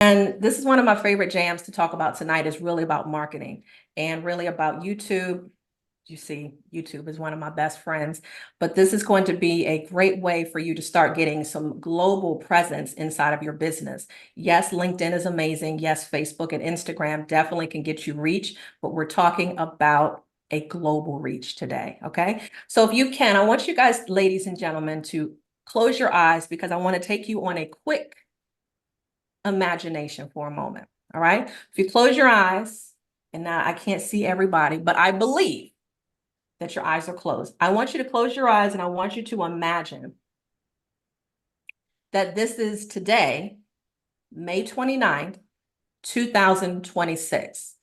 And this is one of my favorite jams to talk about tonight, is really about marketing and really about YouTube. You see, YouTube is one of my best friends, but this is going to be a great way for you to start getting some global presence inside of your business. Yes, LinkedIn is amazing. Yes, Facebook and Instagram definitely can get you reach, but we're talking about a global reach today, okay? So if you can, I want you guys, ladies and gentlemen, to close your eyes because I want to take you on a quick imagination for a moment, all right? If you close your eyes, and now I can't see everybody, but I believe that your eyes are closed. I want you to close your eyes and I want you to imagine that this is today, May 29th, 2026.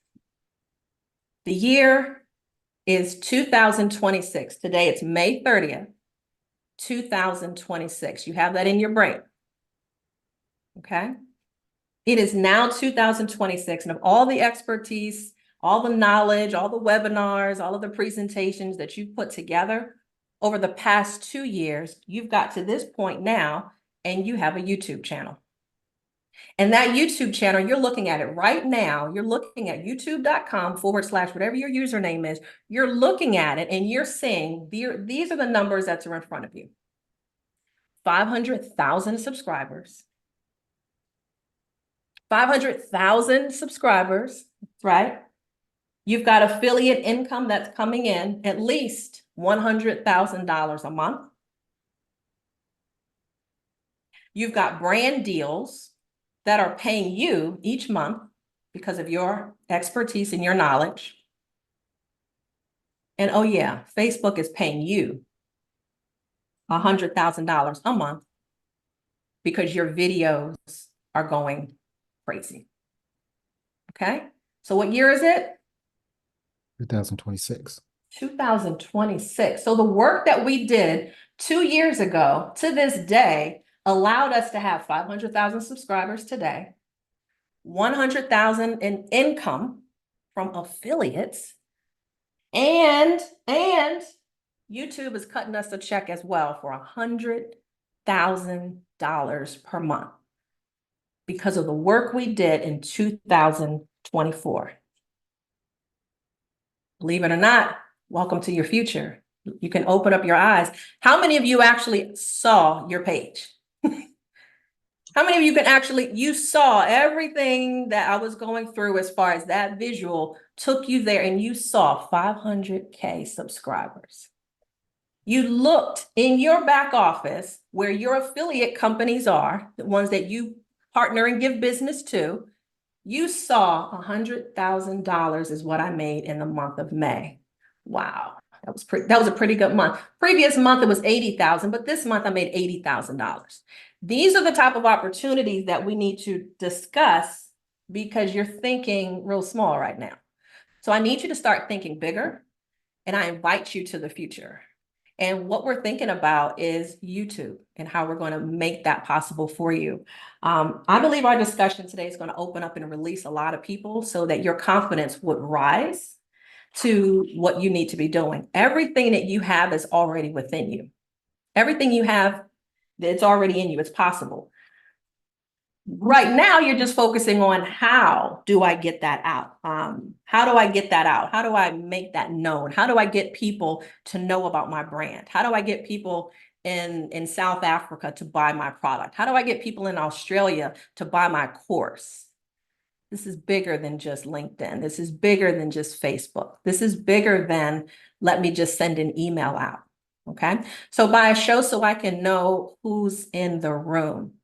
The year is 2026. Today it's May 30th, 2026. You have that in your brain, okay? It is now 2026, and of all the expertise, all the knowledge, all the webinars, all of the presentations that you've put together over the past 2 years, you've got to this point now, and you have a YouTube channel. And that YouTube channel, you're looking at it right now. You're looking at youtube.com/ whatever your username is. You're looking at it and you're seeing these are the numbers that are in front of you. 500,000 subscribers. 500,000 subscribers, right? You've got affiliate income that's coming in at least $100,000 a month. You've got brand deals that are paying you each month because of your expertise and your knowledge. And oh yeah, Facebook is paying you $100,000 a month because your videos are going crazy. Okay, so what year is it? 2026. 2026. So the work that we did 2 years ago to this day allowed us to have 500,000 subscribers today, 100,000 in income from affiliates, and YouTube is cutting us a check as well for $100,000 per month because of the work we did in 2024. Believe it or not, welcome to your future. You can open up your eyes. How many of you actually saw your page? How many of you you saw everything that I was going through as far as that visual took you there, and you saw 500K subscribers. You looked in your back office where your affiliate companies are, the ones that you partner and give business to. You saw $100,000 is what I made in the month of May. Wow, that was a pretty good month. Previous month it was 80,000, but this month I made $80,000. These are the type of opportunities that we need to discuss because you're thinking real small right now. So I need you to start thinking bigger, and I invite you to the future. And what we're thinking about is YouTube and how we're going to make that possible for you. I believe our discussion today is going to open up and release a lot of people so that your confidence would rise to what you need to be doing. Everything that you have is already within you. Everything you have, it's already in you. It's possible. Right now, you're just focusing on how do I get that out? How do I get that out? How do I make that known? How do I get people to know about my brand? How do I get people in South Africa to buy my product? How do I get people in Australia to buy my course? This is bigger than just LinkedIn. This is bigger than just Facebook. This is bigger than let me just send an email out, okay? So by a show so I can know who's in the room.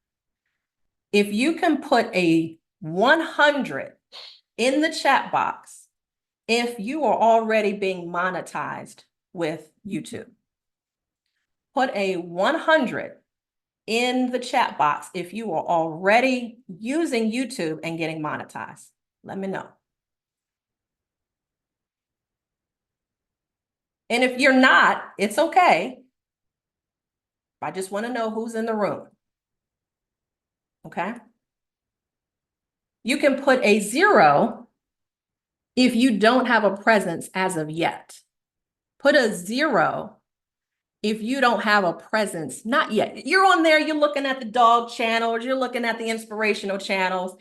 If you can put a 100 in the chat box, if you are already being monetized with YouTube, put a 100 in the chat box if you are already using YouTube and getting monetized. Let me know. And if you're not, it's okay. I just want to know who's in the room. Okay. You can put a 0 if you don't have a presence as of yet. Put a 0 if you don't have a presence, not yet. You're on there, you're looking at the dog channels, you're looking at the inspirational channels.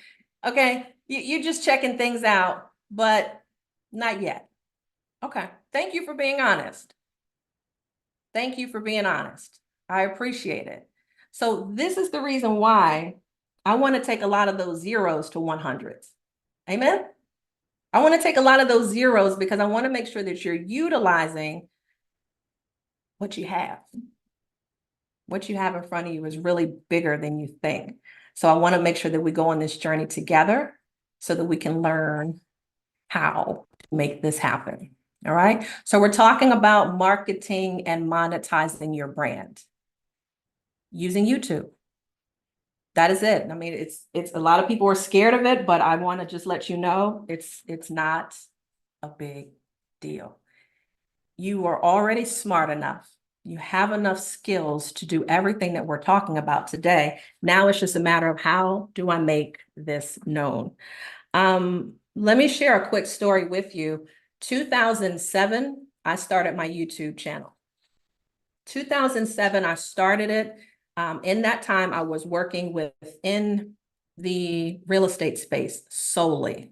Okay, you're just checking things out, but not yet. Okay, thank you for being honest. Thank you for being honest. I appreciate it. So this is the reason why I want to take a lot of those zeros to 100s. Amen? I want to take a lot of those zeros because I want to make sure that you're utilizing what you have. What you have in front of you is really bigger than you think. So I want to make sure that we go on this journey together so that we can learn how to make this happen. All right. So we're talking about marketing and monetizing your brand using YouTube. That is it. I mean, it's a lot of people are scared of it, but I want to just let you know it's not a big deal. You are already smart enough. You have enough skills to do everything that we're talking about today. Now it's just a matter of how do I make this known? Let me share a quick story with you. 2007, I started my YouTube channel. 2007, I started it. In that time, I was working within the real estate space solely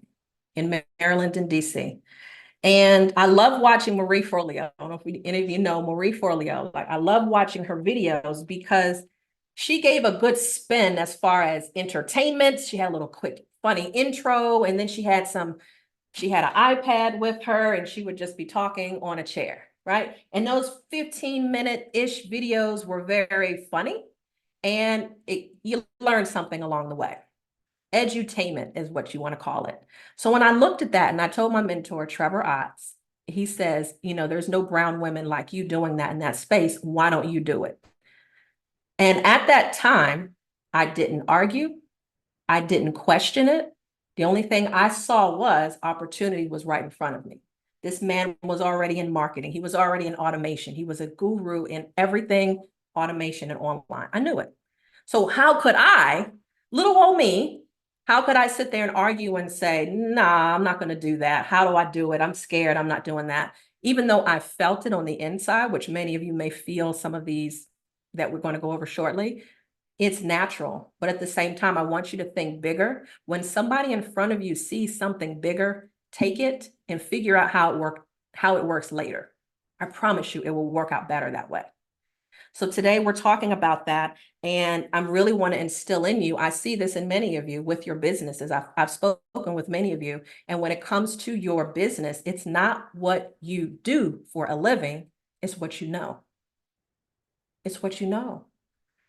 in Maryland and DC. And I love watching Marie Forleo. I don't know if any of you know Marie Forleo. Like, I love watching her videos because she gave a good spin as far as entertainment. She had a little quick, funny intro, and then she had an iPad with her, and she would just be talking on a chair, right? And those 15-minute-ish videos were very funny, and you learn something along the way. Edutainment is what you want to call it. So when I looked at that and I told my mentor, Trevor Otts, he says, there's no brown women like you doing that in that space. Why don't you do it? And at that time, I didn't argue. I didn't question it. The only thing I saw was opportunity was right in front of me. This man was already in marketing. He was already in automation. He was a guru in everything automation and online. I knew it. So how could I, little old me, how could I sit there and argue and say, nah, I'm not going to do that. How do I do it? I'm scared. I'm not doing that. Even though I felt it on the inside, which many of you may feel some of these that we're going to go over shortly. It's natural, but at the same time, I want you to think bigger. When somebody in front of you sees something bigger, take it and figure out how it works later. I promise you it will work out better that way. So today we're talking about that, and I really want to instill in you. I see this in many of you with your businesses. I've spoken with many of you, and when it comes to your business, it's not what you do for a living, it's what you know. It's what you know.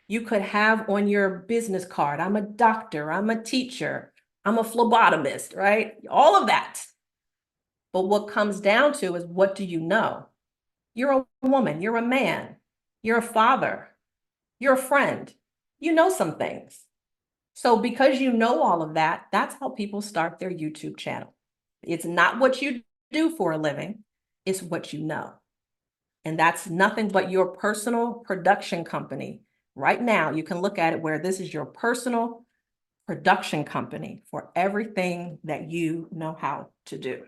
You could have on your business card, I'm a doctor, I'm a teacher, I'm a phlebotomist, right? All of that. But what comes down to is, what do you know? You're a woman, you're a man, you're a father, you're a friend. You know some things. So because you know all of that, that's how people start their YouTube channel. It's not what you do for a living, it's what you know. And that's nothing but your personal production company. Right now, you can look at it where this is your personal production company for everything that you know how to do.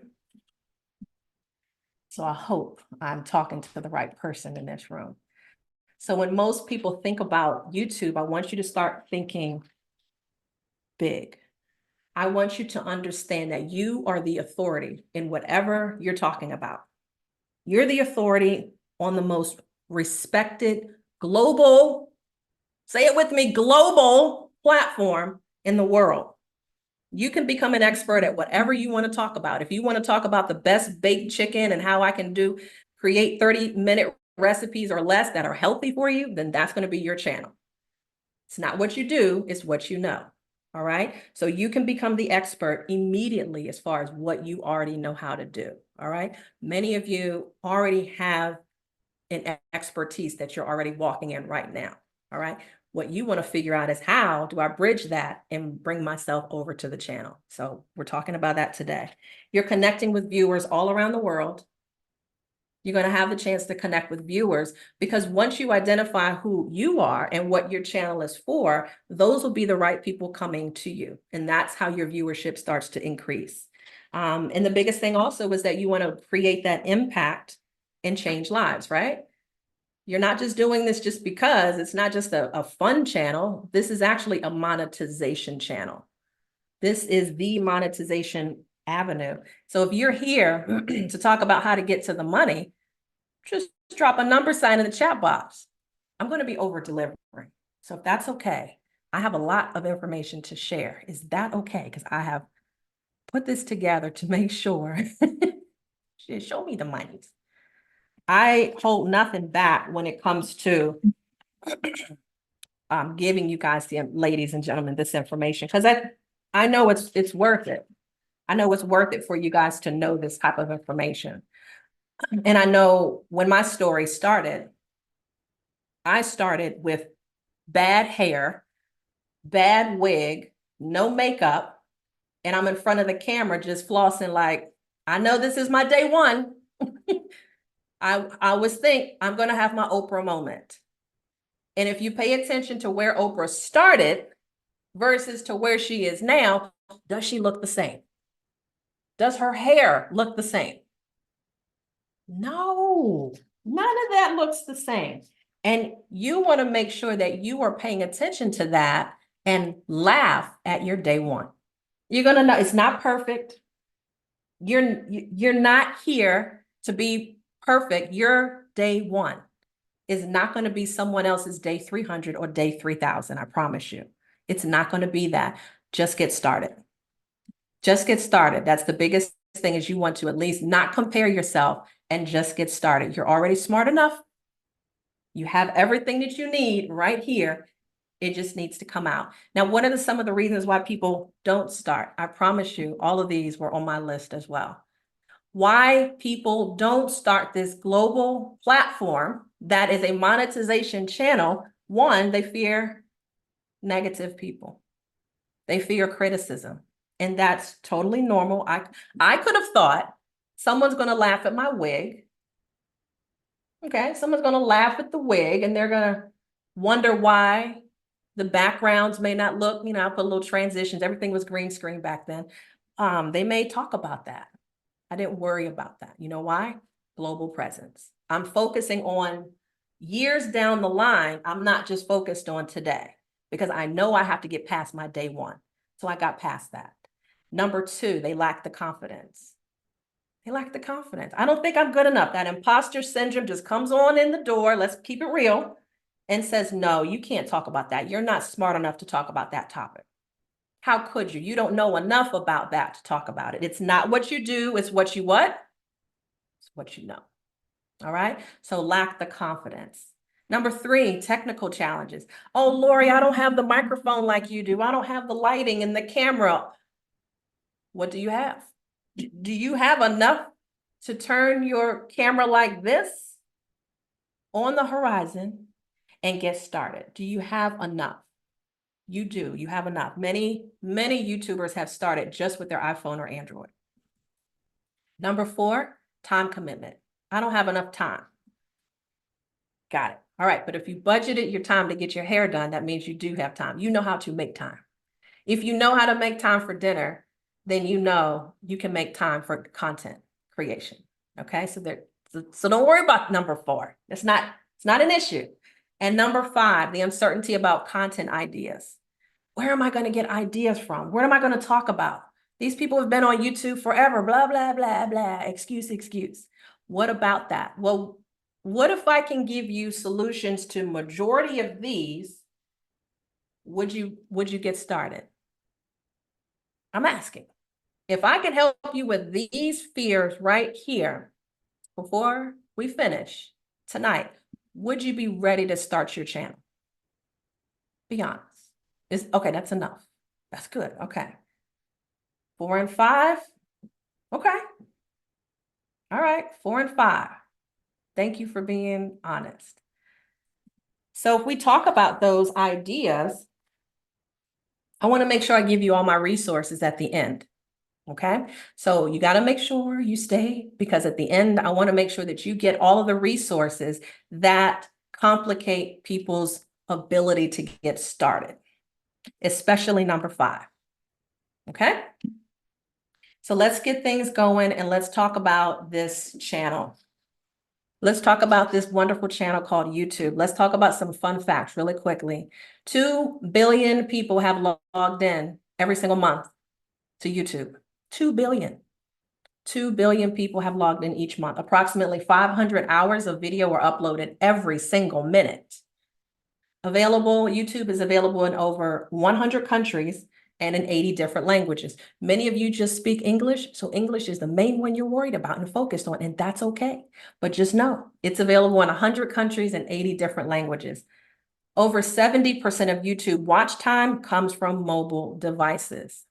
So I hope I'm talking to the right person in this room. So when most people think about YouTube, I want you to start thinking big. I want you to understand that you are the authority in whatever you're talking about. You're the authority on the most respected global, say it with me, global platform in the world. You can become an expert at whatever you want to talk about. If you want to talk about the best baked chicken and how I can create 30-minute recipes or less that are healthy for you, then that's going to be your channel. It's not what you do, it's what you know. All right. So you can become the expert immediately as far as what you already know how to do. All right. Many of you already have an expertise that you're already walking in right now. All right. What you want to figure out is, how do I bridge that and bring myself over to the channel? So we're talking about that today. You're connecting with viewers all around the world. You're going to have the chance to connect with viewers, because once you identify who you are and what your channel is for, those will be the right people coming to you. And that's how your viewership starts to increase. And the biggest thing also is that you want to create that impact and change lives, right? You're not just doing this just because. It's not just a fun channel. This is actually a monetization channel. This is the monetization avenue. So if you're here to talk about how to get to the money, just drop a number sign in the chat box. I'm going to be over delivering. So if that's okay, I have a lot of information to share. Is that okay? Because I have put this together to make sure. Show me the monies. I hold nothing back when it comes to giving you guys, the ladies and gentlemen, this information, because I know it's worth it. I know it's worth it for you guys to know this type of information. And I know when my story started, I started with bad hair, bad wig, no makeup, and I'm in front of the camera just flossing like, I know this is my day one. I always think I'm going to have my Oprah moment. And if you pay attention to where Oprah started versus to where she is now, does she look the same? Does her hair look the same? No, none of that looks the same. And you want to make sure that you are paying attention to that and laugh at your day one. You're going to know it's not perfect. You're not here to be perfect. Your day one is not going to be someone else's day 300 or day 3000. I promise you. It's not going to be that. Just get started. Just get started. That's the biggest thing, is you want to at least not compare yourself and just get started. You're already smart enough. You have everything that you need right here. It just needs to come out. Now, what are some of the reasons why people don't start? I promise you, all of these were on my list as well. Why people don't start this global platform that is a monetization channel. One, they fear negative people. They fear criticism. And that's totally normal. I could have thought someone's going to laugh at my wig. Okay, someone's going to laugh at the wig and they're going to wonder why the backgrounds may not look, I put little transitions. Everything was green screen back then. They may talk about that. I didn't worry about that. You know why? Global presence. I'm focusing on years down the line. I'm not just focused on today, because I know I have to get past my day one. So I got past that. Number two, they lack the confidence. They lack the confidence. I don't think I'm good enough. That imposter syndrome just comes on in the door. Let's keep it real. And says, no, you can't talk about that. You're not smart enough to talk about that topic. How could you? You don't know enough about that to talk about it. It's not what you do, it's what you what? It's what you know. All right. So lack the confidence. Number three, technical challenges. Oh, Lorie, I don't have the microphone like you do. I don't have the lighting and the camera. What do you have? Do you have enough to turn your camera like this on the horizon and get started? Do you have enough? You do. You have enough. Many YouTubers have started just with their iPhone or Android. Number four, time commitment. I don't have enough time. Got it. All right. But if you budgeted your time to get your hair done, that means you do have time. You know how to make time. If you know how to make time for dinner, then you know you can make time for content creation. Okay. So don't worry about number four. It's not an issue. And number five, the uncertainty about content ideas. Where am I going to get ideas from? What am I going to talk about? These people have been on YouTube forever, blah, blah, blah, blah, excuse. What about that? Well, what if I can give you solutions to majority of these? Would you get started? I'm asking. If I can help you with these fears right here before we finish tonight, would you be ready to start your channel? Be honest. Okay, that's enough. That's good. Okay. 4 and 5. Okay. All right. 4 and 5. Thank you for being honest. So if we talk about those ideas, I want to make sure I give you all my resources at the end. Okay. So you got to make sure you stay, because at the end, I want to make sure that you get all of the resources that complicate people's ability to get started, especially number 5. Okay. So let's get things going and let's talk about this channel. Let's talk about this wonderful channel called YouTube. Let's talk about some fun facts really quickly. 2 billion people have logged in every single month to YouTube. 2 billion. 2 billion people have logged in each month. Approximately 500 hours of video are uploaded every single minute. YouTube is available in over 100 countries and in 80 different languages. Many of you just speak English, so English is the main one you're worried about and focused on, and that's okay. But just know, it's available in 100 countries and 80 different languages. Over 70% of YouTube watch time comes from mobile devices.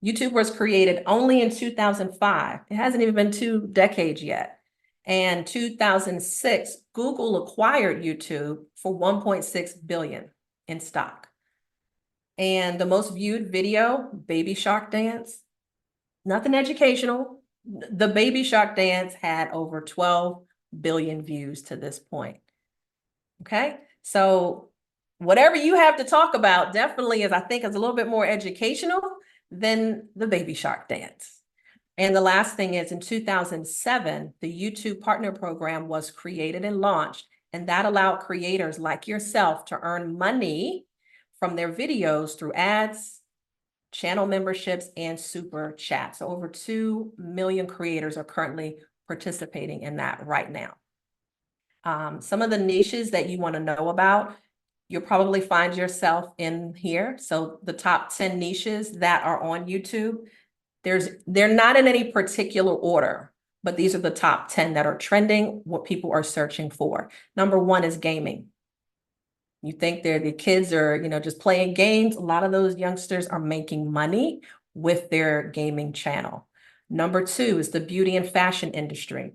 YouTube was created only in 2005. It hasn't even been 2 decades yet. And 2006, Google acquired YouTube for 1.6 billion in stock. And the most viewed video, Baby Shark Dance, nothing educational. The Baby Shark Dance had over 12 billion views to this point. Okay, so whatever you have to talk about definitely is, I think, is a little bit more educational than the Baby Shark Dance. And the last thing is, in 2007, the YouTube Partner Program was created and launched, and that allowed creators like yourself to earn money from their videos through ads, channel memberships, and super chats. So over 2 million creators are currently participating in that right now. Some of the niches that you want to know about, you'll probably find yourself in here. So the top 10 niches that are on YouTube, they're not in any particular order, but these are the top 10 that are trending, what people are searching for. Number 1 is gaming. You think the kids are, just playing games. A lot of those youngsters are making money with their gaming channel. Number 2 is the beauty and fashion industry.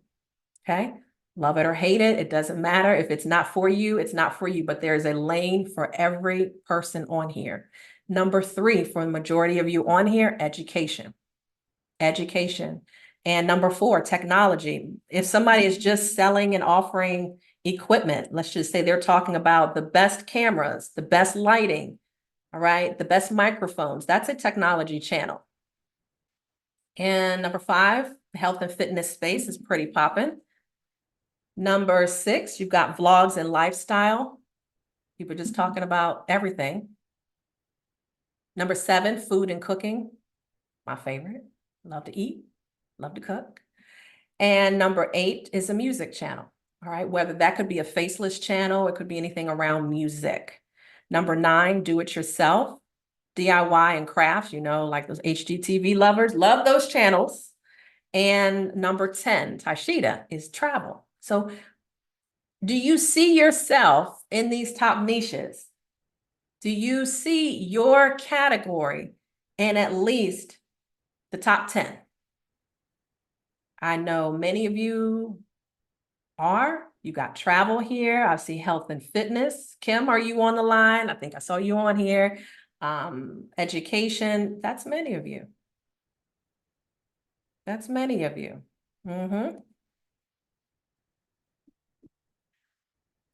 Okay. Love it or hate it, it doesn't matter. If it's not for you, it's not for you, but there's a lane for every person on here. Number 3, for the majority of you on here, education. Education. And number 4, technology. If somebody is just selling and offering equipment, let's just say they're talking about the best cameras, the best lighting, all right, the best microphones, that's a technology channel. And number 5, the health and fitness space is pretty popping. Number 6, you've got vlogs and lifestyle. People just talking about everything. Number 7, food and cooking. My favorite. Love to eat, love to cook. And number 8 is a music channel. All right, whether that could be a faceless channel, it could be anything around music. Number 9, do it yourself, DIY and crafts, like those HGTV lovers, love those channels. And number 10, Taishita, is travel. So do you see yourself in these top niches? Do you see your category in at least the top 10? I know many of you are. You got travel here. I see health and fitness. Kim, are you on the line? I think I saw you on here. Education, that's many of you. That's many of you.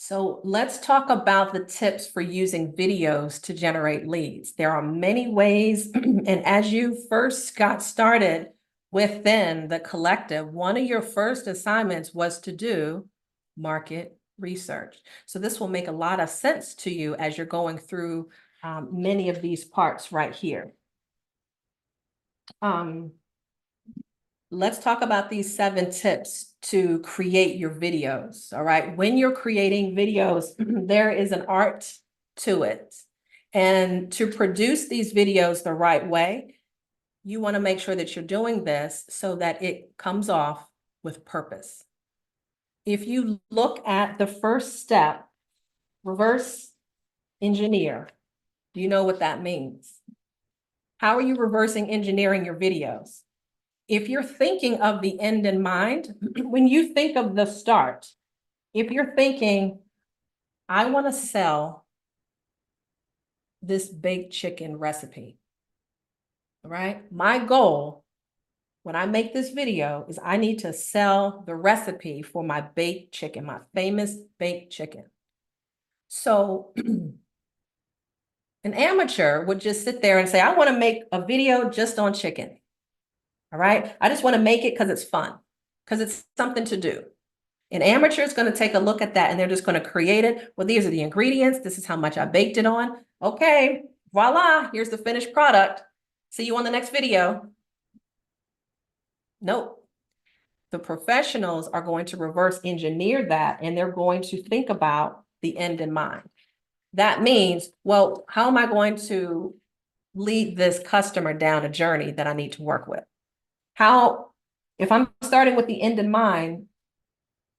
So let's talk about the tips for using videos to generate leads. There are many ways, and as you first got started within the collective, one of your first assignments was to do market research. So this will make a lot of sense to you as you're going through many of these parts right here. Let's talk about these 7 tips to create your videos. All right. When you're creating videos, there is an art to it. And to produce these videos the right way, you want to make sure that you're doing this so that it comes off with purpose. If you look at the first step, reverse engineer, do you know what that means? How are you reversing engineering your videos? If you're thinking of the end in mind, when you think of the start, if you're thinking, I want to sell this baked chicken recipe, right? My goal when I make this video is I need to sell the recipe for my baked chicken, my famous baked chicken. So an amateur would just sit there and say, I want to make a video just on chicken. All right. I just want to make it because it's fun, because it's something to do. An amateur is going to take a look at that and they're just going to create it. Well, these are the ingredients. This is how much I baked it on. Okay, voila, here's the finished product. See you on the next video. Nope. The professionals are going to reverse engineer that, and they're going to think about the end in mind. That means, well, how am I going to lead this customer down a journey that I need to work with? How, if I'm starting with the end in mind,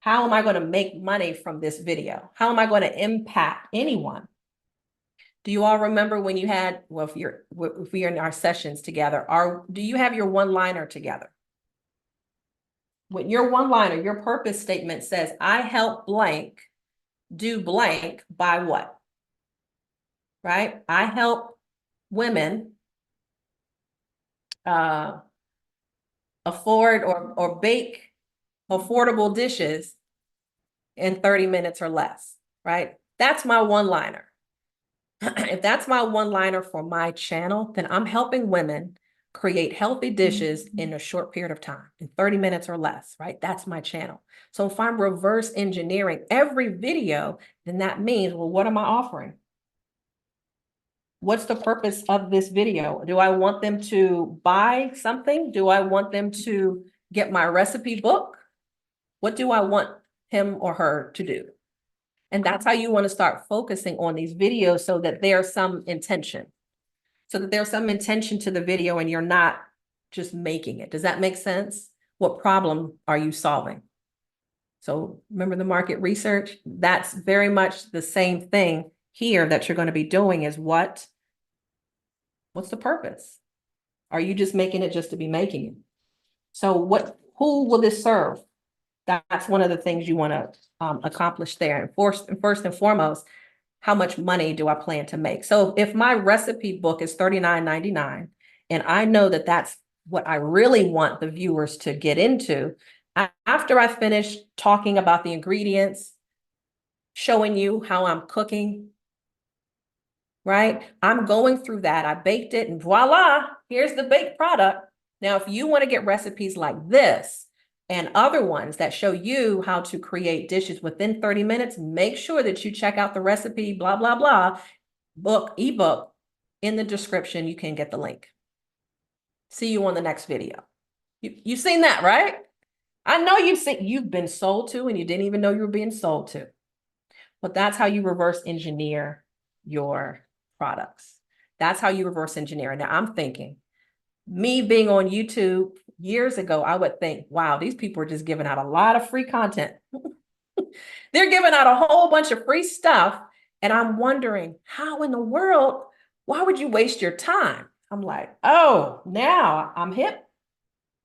how am I going to make money from this video? How am I going to impact anyone? Do you all remember when you had, well, if we're in our sessions together, do you have your one-liner together? When your one-liner, your purpose statement says, I help blank do blank by what? Right? I help women afford or bake affordable dishes in 30 minutes or less, right? That's my one-liner. If that's my one-liner for my channel, then I'm helping women create healthy dishes in a short period of time, in 30 minutes or less, right? That's my channel. So if I'm reverse engineering every video, then that means, well, what am I offering? What's the purpose of this video? Do I want them to buy something? Do I want them to get my recipe book? What do I want him or her to do? And that's how you want to start focusing on these videos, so that there's some intention. So that there's some intention to the video and you're not just making it. Does that make sense? What problem are you solving? So remember the market research? That's very much the same thing here that you're going to be doing is what's the purpose? Are you just making it just to be making it? So who will this serve? That's one of the things you want to accomplish there. And first and foremost, how much money do I plan to make? So if my recipe book is $39.99, and I know that that's what I really want the viewers to get into, after I finish talking about the ingredients, showing you how I'm cooking, right? I'm going through that. I baked it and voila, here's the baked product. Now, if you want to get recipes like this and other ones that show you how to create dishes within 30 minutes, make sure that you check out the recipe, blah, blah, blah, ebook in the description. You can get the link. See you on the next video. You've seen that, right? I know you've been sold to and you didn't even know you were being sold to. But that's how you reverse engineer your products. That's how you reverse engineer. Now I'm thinking, me being on YouTube years ago, I would think, wow, these people are just giving out a lot of free content. They're giving out a whole bunch of free stuff. And I'm wondering, how in the world, why would you waste your time? I'm like, oh, now I'm hip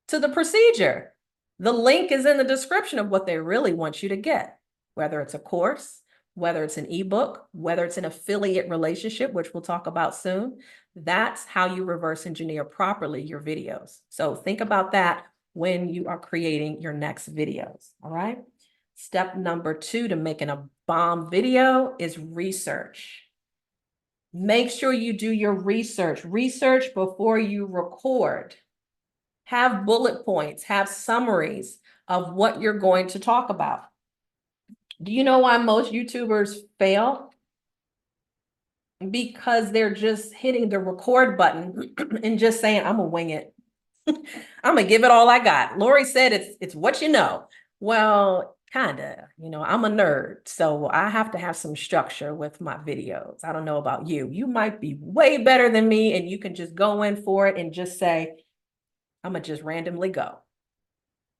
to the procedure. The link is in the description of what they really want you to get, whether it's a course, whether it's an ebook, whether it's an affiliate relationship, which we'll talk about soon. That's how you reverse engineer properly your videos. So think about that when you are creating your next videos, all right? Step number 2 to making a bomb video is research. Make sure you do your research. Research before you record. Have bullet points, have summaries of what you're going to talk about. Do you know why most YouTubers fail? Because they're just hitting the record button and just saying, I'm gonna wing it. I'm gonna give it all I got. Lorie said it's what you know. Well, kinda, I'm a nerd, so I have to have some structure with my videos. I don't know about you. You might be way better than me and you can just go in for it and just say, I'm gonna just randomly go.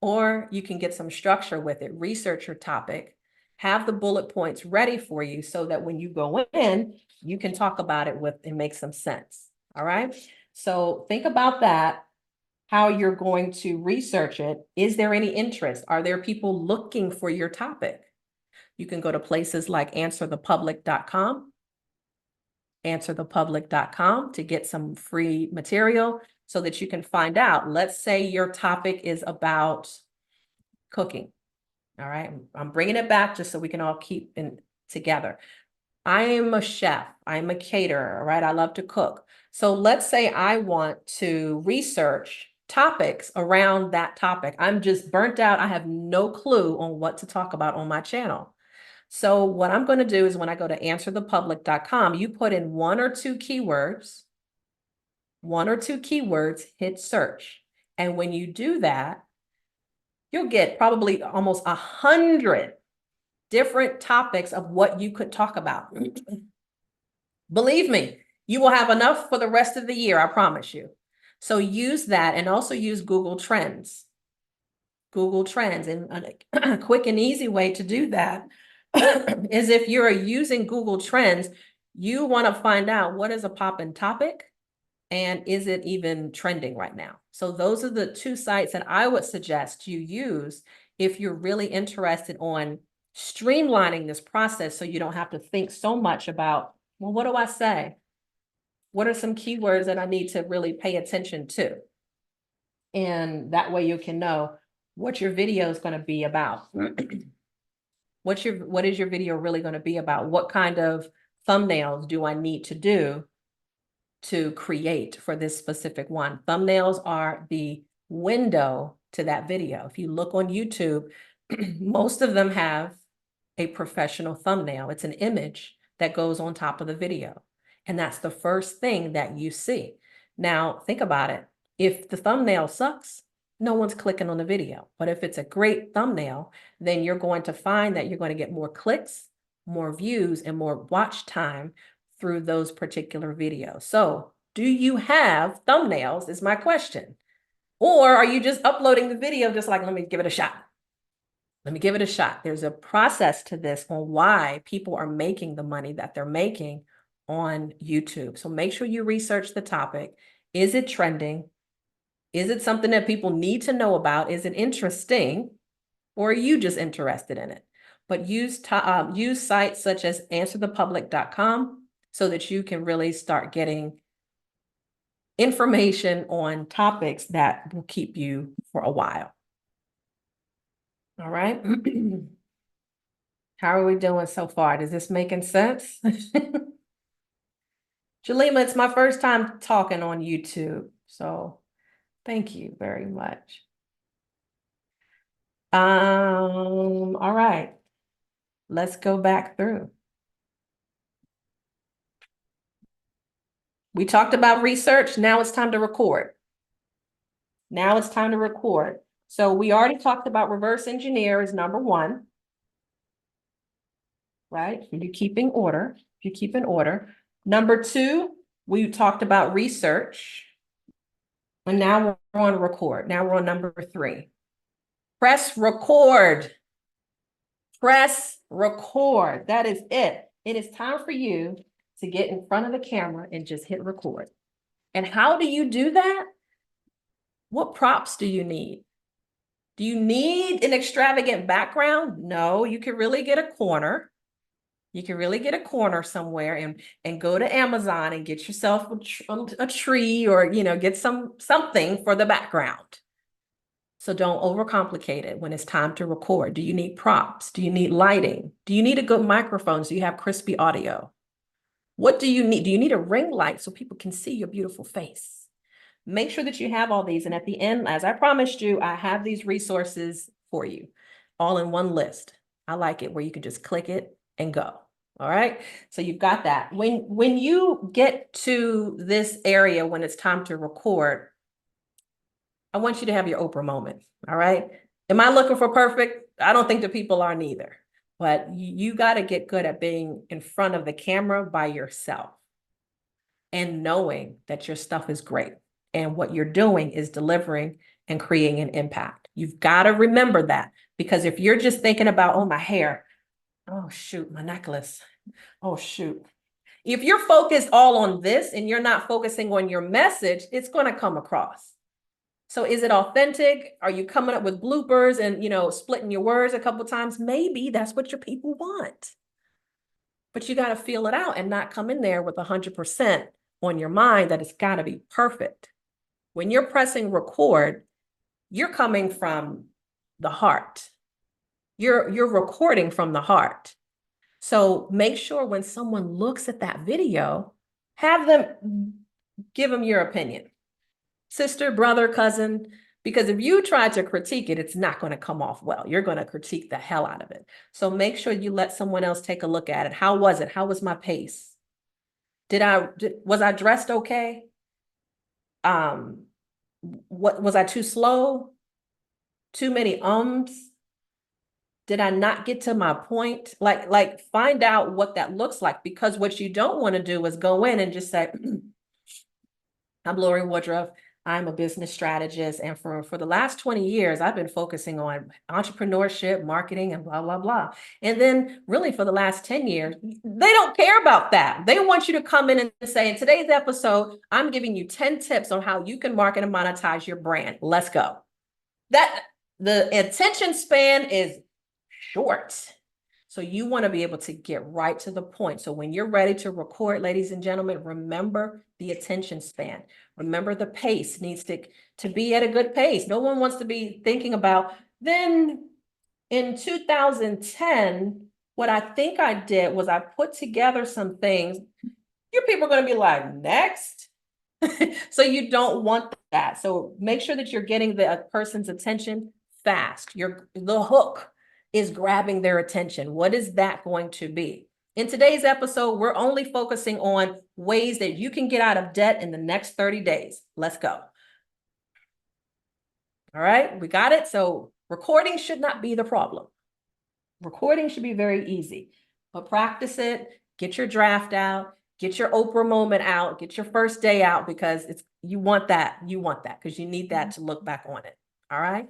Or you can get some structure with it, research your topic, have the bullet points ready for you so that when you go in, you can talk about it and make some sense. All right. So think about that, how you're going to research it. Is there any interest? Are there people looking for your topic? You can go to places like answerthepublic.com, answerthepublic.com to get some free material so that you can find out. Let's say your topic is about cooking. All right. I'm bringing it back just so we can all keep in together. I am a chef. I'm a caterer, right? I love to cook. So let's say I want to research topics around that topic. I'm just burnt out. I have no clue on what to talk about on my channel. So what I'm going to do is when I go to answerthepublic.com, you put in 1 or 2 keywords, 1 or 2 keywords, hit search. And when you do that, you'll get probably almost 100 different topics of what you could talk about. Believe me, you will have enough for the rest of the year, I promise you. So use that, and also use Google Trends. Google Trends, and a quick and easy way to do that is if you're using Google Trends, you want to find out what is a poppin' topic and is it even trending right now. So those are the 2 sites that I would suggest you use if you're really interested on streamlining this process, so you don't have to think so much about, well, what do I say? What are some keywords that I need to really pay attention to? And that way you can know what your video is going to be about. What is your video really going to be about? What kind of thumbnails do I need to do to create for this specific one? Thumbnails are the window to that video. If you look on YouTube, most of them have a professional thumbnail. It's an image that goes on top of the video. And that's the first thing that you see. Now, think about it. If the thumbnail sucks, no one's clicking on the video. But if it's a great thumbnail, then you're going to find that you're going to get more clicks, more views, and more watch time through those particular videos. So, do you have thumbnails is my question. Or are you just uploading the video just like, let me give it a shot? Let me give it a shot. There's a process to this on why people are making the money that they're making on YouTube. So make sure you research the topic. Is it trending? Is it something that people need to know about? Is it interesting? Or are you just interested in it? But use sites such as answerthepublic.com so that you can really start getting information on topics that will keep you for a while. All right. How are we doing so far? Is this making sense? Jalima, it's my first time talking on YouTube, so thank you very much. All right. Let's go back through. We talked about research. Now it's time to record. Now it's time to record. So we already talked about reverse engineer is number 1. Right? You keep in order. You keep in order. Number 2, we talked about research. And now we're on record. Now we're on number 3. Press record. Press record. That is it. It is time for you to get in front of the camera and just hit record. And how do you do that? What props do you need? Do you need an extravagant background? No, you can really get a corner. You can really get a corner somewhere and go to Amazon and get yourself a tree, or, get something for the background. So don't overcomplicate it when it's time to record. Do you need props? Do you need lighting? Do you need a good microphone so you have crispy audio? What do you need? Do you need a ring light so people can see your beautiful face? Make sure that you have all these. And at the end, as I promised you, I have these resources for you all in one list. I like it where you can just click it and go. All right. So you've got that. When you get to this area, when it's time to record, I want you to have your Oprah moment. All right. Am I looking for perfect? I don't think the people are neither. But you got to get good at being in front of the camera by yourself and knowing that your stuff is great and what you're doing is delivering and creating an impact. You've got to remember that, because if you're just thinking about, oh, my hair, oh, shoot, my necklace, oh, shoot. If you're focused all on this and you're not focusing on your message, it's going to come across. So is it authentic? Are you coming up with bloopers and, splitting your words a couple of times? Maybe that's what your people want. But you got to feel it out and not come in there with 100% on your mind that it's got to be perfect. When you're pressing record, you're coming from the heart. You're recording from the heart. So make sure when someone looks at that video, have them give them your opinion. Sister, brother, cousin, because if you try to critique it, it's not going to come off well. You're going to critique the hell out of it. So make sure you let someone else take a look at it. How was it? How was my pace? Was I dressed okay? What was I too slow? Too many ums? Did I not get to my point? Like find out what that looks like, because what you don't want to do is go in and just say, I'm Lorie Woodruff. I'm a business strategist. And for the last 20 years, I've been focusing on entrepreneurship, marketing, and blah, blah, blah. And then really for the last 10 years, they don't care about that. They want you to come in and say, in today's episode, I'm giving you 10 tips on how you can market and monetize your brand. Let's go. The attention span is short. So you want to be able to get right to the point. So when you're ready to record, ladies and gentlemen, remember the attention span. Remember the pace needs to be at a good pace. No one wants to be thinking about, then in 2010, what I think I did was I put together some things. Your people are going to be like, next. So you don't want that. So make sure that you're getting the person's attention fast. The hook is grabbing their attention. What is that going to be? In today's episode, we're only focusing on ways that you can get out of debt in the next 30 days. Let's go. All right, we got it. So recording should not be the problem. Recording should be very easy, but practice it, get your draft out, get your Oprah moment out, get your first day out, because you want that because you need that to look back on it. All right.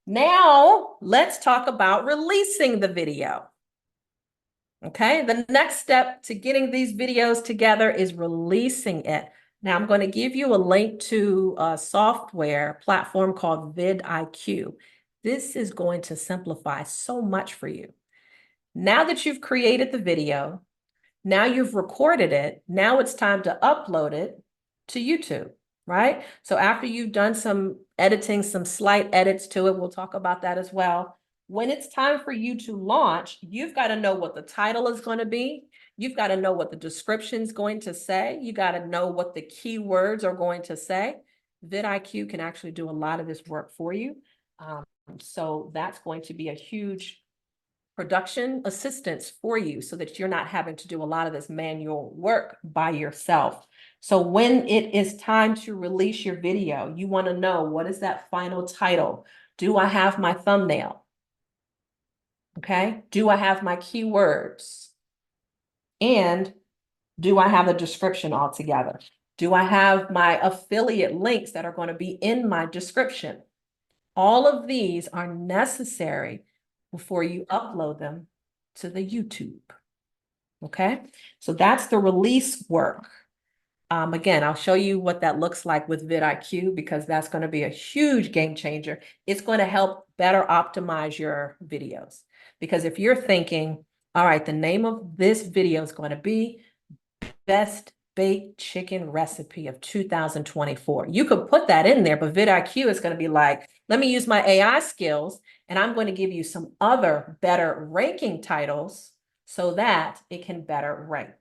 Now let's talk about releasing the video. Okay. The next step to getting these videos together is releasing it. Now I'm going to give you a link to a software platform called vidIQ. This is going to simplify so much for you. Now that you've created the video, now you've recorded it, now it's time to upload it to YouTube, right? So after you've done some editing, some slight edits to it, we'll talk about that as well. When it's time for you to launch, you've got to know what the title is going to be. You've got to know what the description is going to say. You got to know what the keywords are going to say. vidIQ can actually do a lot of this work for you. So that's going to be a huge production assistance for you so that you're not having to do a lot of this manual work by yourself. So when it is time to release your video, you want to know, what is that final title? Do I have my thumbnail? Okay. Do I have my keywords? And do I have the description all together? Do I have my affiliate links that are going to be in my description? All of these are necessary before you upload them to the YouTube. Okay, so that's the release work. Again, I'll show you what that looks like with vidIQ, because that's going to be a huge game changer. It's going to help better optimize your videos. Because if you're thinking, all right, the name of this video is going to be Best Baked Chicken Recipe of 2024. You could put that in there, but vidIQ is going to be like, let me use my AI skills, and I'm going to give you some other better ranking titles so that it can better rank.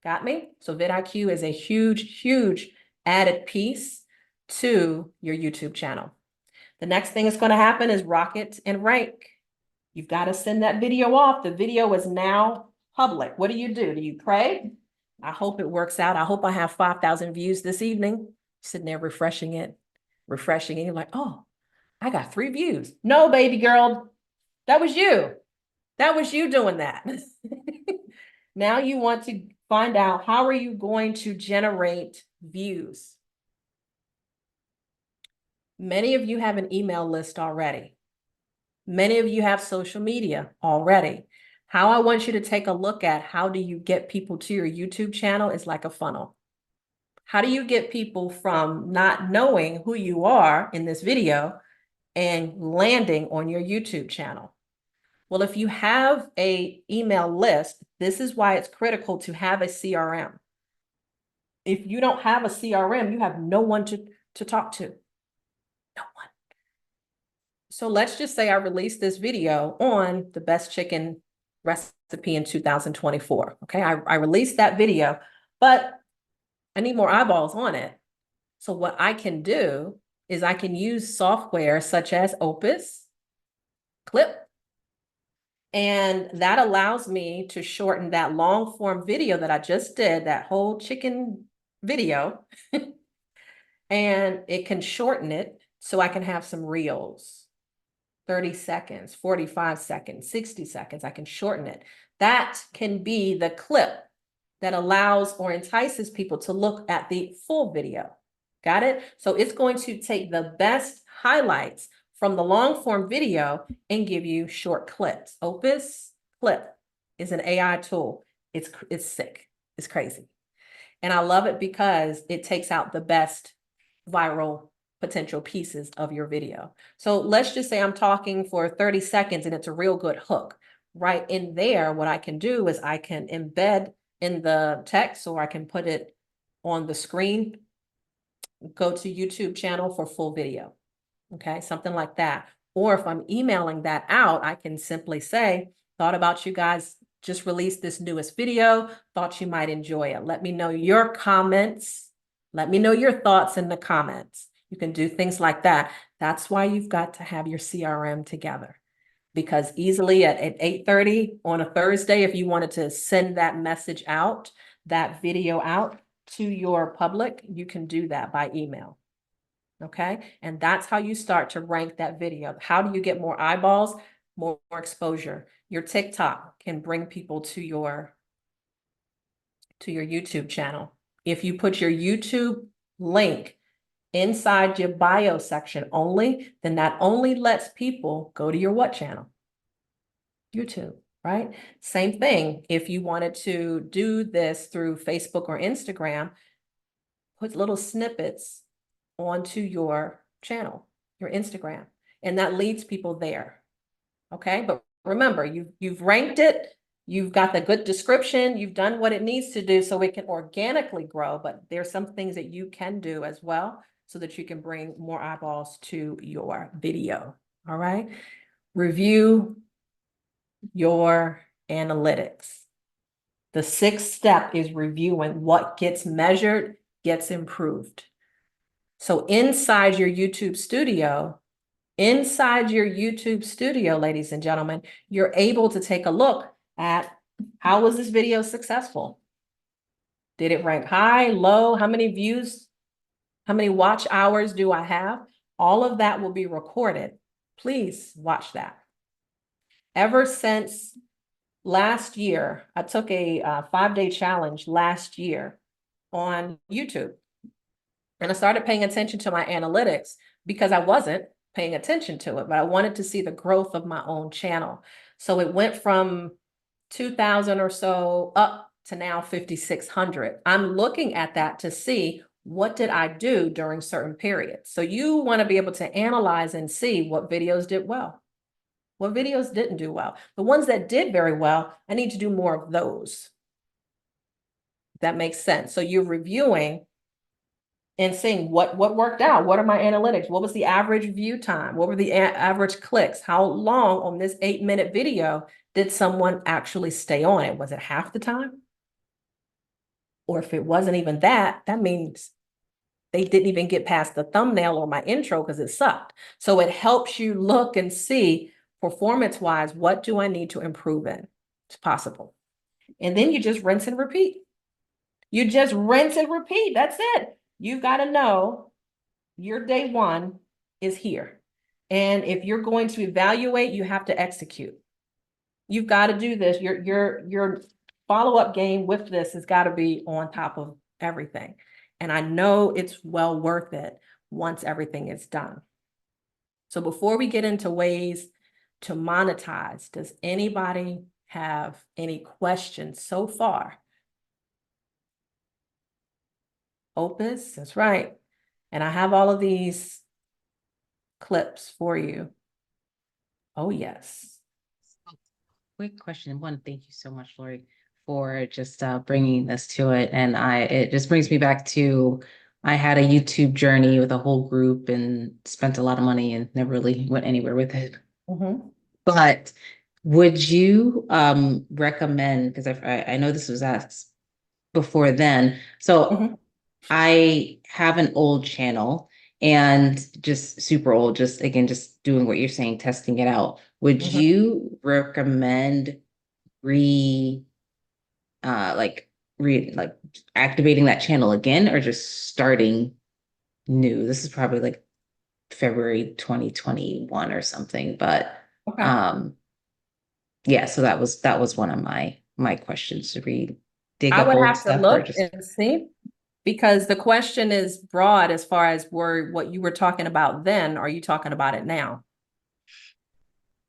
Got me? So vidIQ is a huge, huge added piece to your YouTube channel. The next thing that's going to happen is rocket and rank. You've got to send that video off. The video is now public. What do? Do you pray? I hope it works out. I hope I have 5,000 views this evening. Sitting there refreshing it. And you're like, oh, I got 3 views. No, baby girl, that was you. That was you doing that. Now you want to find out, how are you going to generate views? Many of you have an email list already. Many of you have social media already. How I want you to take a look at, how do you get people to your YouTube channel is like a funnel. How do you get people from not knowing who you are in this video and landing on your YouTube channel? Well, if you have an email list, this is why it's critical to have a CRM. If you don't have a CRM, you have no one to talk to. No one. So let's just say I released this video on the best chicken recipe in 2024. Okay, I released that video, but I need more eyeballs on it. So what I can do is I can use software such as Opus, Clip, and that allows me to shorten that long form video that I just did, that whole chicken video, and it can shorten it so I can have some reels, 30 seconds, 45 seconds, 60 seconds. I can shorten it. That can be the clip that allows or entices people to look at the full video. Got it? So it's going to take the best highlights from the long form video and give you short clips. Opus Clip is an AI tool. It's sick. It's crazy. And I love it because it takes out the best viral potential pieces of your video. So let's just say I'm talking for 30 seconds and it's a real good hook. Right in there, what I can do is I can embed in the text, or I can put it on the screen, go to YouTube channel for full video. Okay, something like that. Or if I'm emailing that out, I can simply say, thought about you guys, just released this newest video, thought you might enjoy it. Let me know your comments. Let me know your thoughts in the comments. You can do things like that. That's why you've got to have your CRM together. Because easily at 8:30 on a Thursday, if you wanted to send that message out, that video out to your public, you can do that by email. Okay. And that's how you start to rank that video. How do you get more eyeballs, more exposure? Your TikTok can bring people to your YouTube channel. If you put your YouTube link inside your bio section only, then that only lets people go to your what channel? YouTube, right? Same thing. If you wanted to do this through Facebook or Instagram, put little snippets onto your channel, your Instagram, and that leads people there. Okay, but remember, you've ranked it, you've got the good description, you've done what it needs to do so it can organically grow, but there's some things that you can do as well so that you can bring more eyeballs to your video. All right, review your analytics. The sixth step is reviewing what gets measured, gets improved. So inside your YouTube studio, ladies and gentlemen, you're able to take a look at how was this video successful? Did it rank high, low? How many views? How many watch hours do I have? All of that will be recorded. Please watch that. Ever since last year, I took a 5-day challenge last year on YouTube. And I started paying attention to my analytics because I wasn't paying attention to it, but I wanted to see the growth of my own channel. So it went from 2,000 or so up to now 5,600. I'm looking at that to see what did I do during certain periods. So you want to be able to analyze and see what videos did well, what videos didn't do well. The ones that did very well, I need to do more of those. That makes sense. So you're reviewing and seeing what worked out. What are my analytics? What was the average view time? What were the average clicks? How long on this 8-minute video did someone actually stay on it? Was it half the time? Or if it wasn't even that, that means they didn't even get past the thumbnail or my intro because it sucked. So it helps you look and see performance-wise, what do I need to improve in? It's possible. And then you just rinse and repeat. You just rinse and repeat. That's it. You've got to know your day one is here. And if you're going to evaluate, you have to execute. You've got to do this. Your follow-up game with this has got to be on top of everything. And I know it's well worth it once everything is done. So before we get into ways to monetize, does anybody have any questions so far? Opus, that's right. And I have all of these clips for you. Oh, yes. Quick question. One, thank you so much, Lorie, for just bringing this to it. And it just brings me back to, I had a YouTube journey with a whole group and spent a lot of money and never really went anywhere with it. But would you recommend, because I know this was asked before then, so I have an old channel and just super old, just again, just doing what you're saying, testing it out. Would you recommend like activating that channel again, or just starting new. This is probably like February 2021 or something. But Okay. yeah, so that was one of my questions to dig I up would old have to stuff or look just and see because the question is broad as far as what you were talking about then. Are you talking about it now?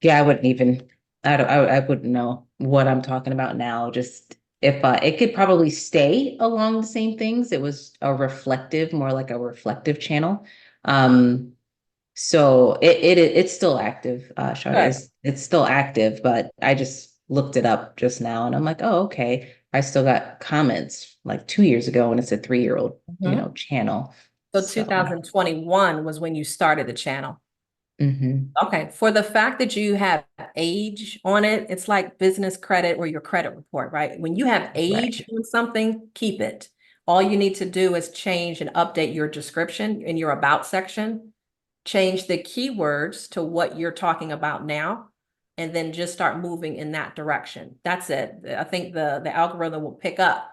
yeah, I wouldn't even I wouldn't know what I'm talking about now. Just if it could probably stay along the same things. It was more like a reflective channel. Um, so it's still active, Shawty. Good. It's still active, but I just looked it up just now and I'm like, oh, okay. I still got comments like 2 years ago and it's a 3-year-old, Mhm. channel. So So 2021 was when you started the channel. mhm. Okay, for the fact that you have age on it, it's like business credit or your credit report, right? When you have age Right. on something, keep it. All you need to do is change and update your description in your about section, change the keywords to what you're talking about now, and then just start moving in that direction. That's it. I think the algorithm will pick up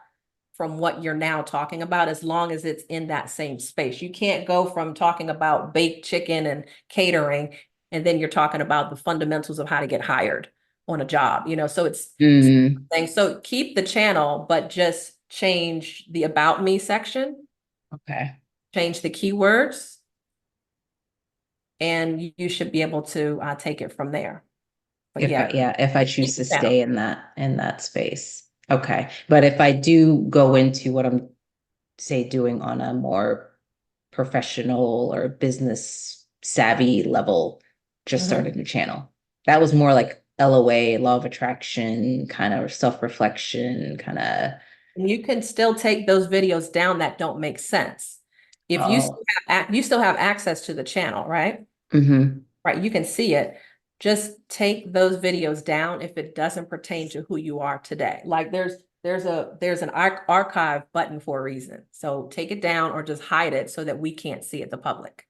from what you're now talking about as long as it's in that same space. You can't go from talking about baked chicken and catering and then you're talking about the fundamentals of how to get hired on a job, so it's Mm, things. So keep the channel, but just change the about me section, okay. change the keywords, and you should be able to take it from there. But yeah, If I keep choose the to channel. stay in that space. Okay. But if I do go into what I'm say doing on a more professional or business savvy level, just start a Mhm. new channel. That was more like LOA, law of attraction, kind of self-reflection, kind of And you can still take those videos down that don't make sense. If you oh. still you still have access to the channel, right? Mm-hmm. Right, you can see it. Just take those videos down if it doesn't pertain to who you are today. Like there's an archive button for a reason. So take it down or just hide it so that we can't see it, the public.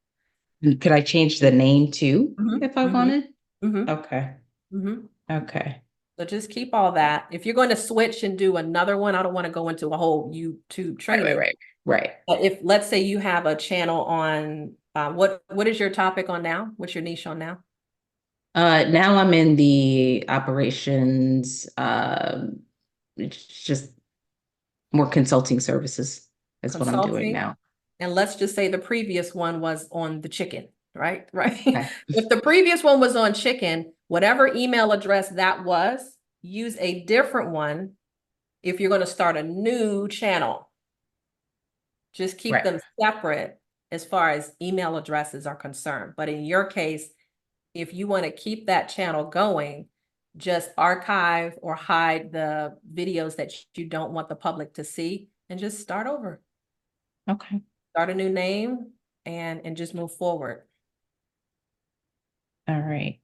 Could I change the name too Mm-hmm, if I mm-hmm, wanted? mm-hmm, Okay. mm-hmm. Okay. So just keep all that. If you're going to switch and do another one, I don't want to go into a whole YouTube Right, right, training. right. Right. But if let's say you have a channel on what is your topic on now? What's your niche on now? Now I'm in the operations, it's just more consulting services is what I'm doing Consulting. now. And let's just say the previous one was on the chicken, right? Right. Okay. If the previous one was on chicken, whatever email address that was, use a different one if you're going to start a new channel. Just keep Right. them separate as far as email addresses are concerned. But in your case, if you want to keep that channel going, just archive or hide the videos that you don't want the public to see and just start over. Okay. Start a new name and just move forward. All right.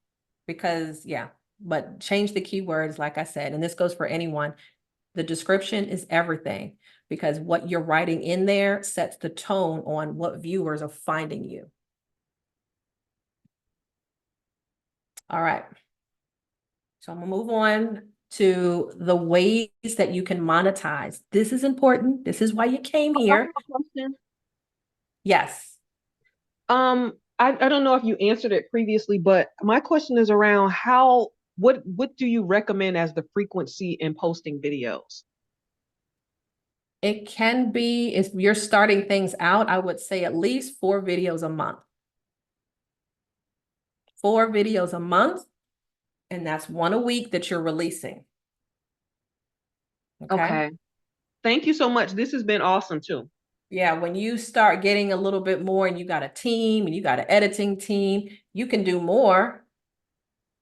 Because yeah, but change the keywords, like I said, and this goes for anyone. The description is everything because what you're writing in there sets the tone on what viewers are finding you. All right. So I'm gonna move on to the ways that you can monetize. This is important. This is why you came I have here. a question. Yes. I don't know if you answered it previously, but my question is around what do you recommend as the frequency in posting videos? It can be, if you're starting things out, I would say at least 4 videos a month. 4 videos a month, and that's one a week that you're releasing. Okay. Okay. Thank you so much. This has been awesome too. Yeah, when you start getting a little bit more and you got a team and you got an editing team, you can do more.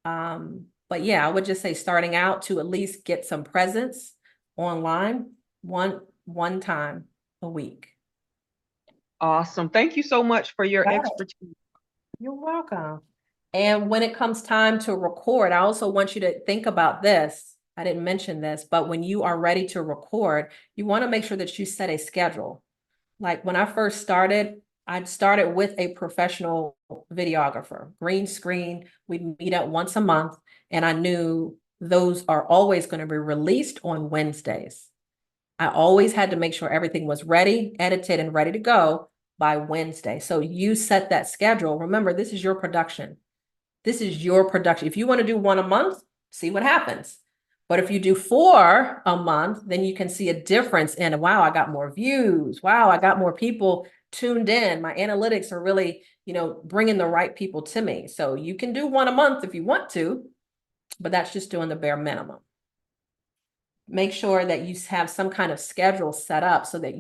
But yeah, I would just say starting out to at least get some presence online one time a week. Awesome. Thank you so much for your Got it. expertise. You're welcome. And when it comes time to record, I also want you to think about this. I didn't mention this, but when you are ready to record, you want to make sure that you set a schedule. Like when I first started, I started with a professional videographer, green screen. We'd meet up once a month, and I knew those are always going to be released on Wednesdays. I always had to make sure everything was ready, edited, and ready to go by Wednesday. So you set that schedule. Remember, this is your production. This is your production. If you want to do one a month, see what happens. But if you do 4 a month, then you can see a difference in, wow, I got more views. Wow, I got more people tuned in. My analytics are really, bringing the right people to me. So you can do 1 a month if you want to, but that's just doing the bare minimum. Make sure that you have some kind of schedule set up so that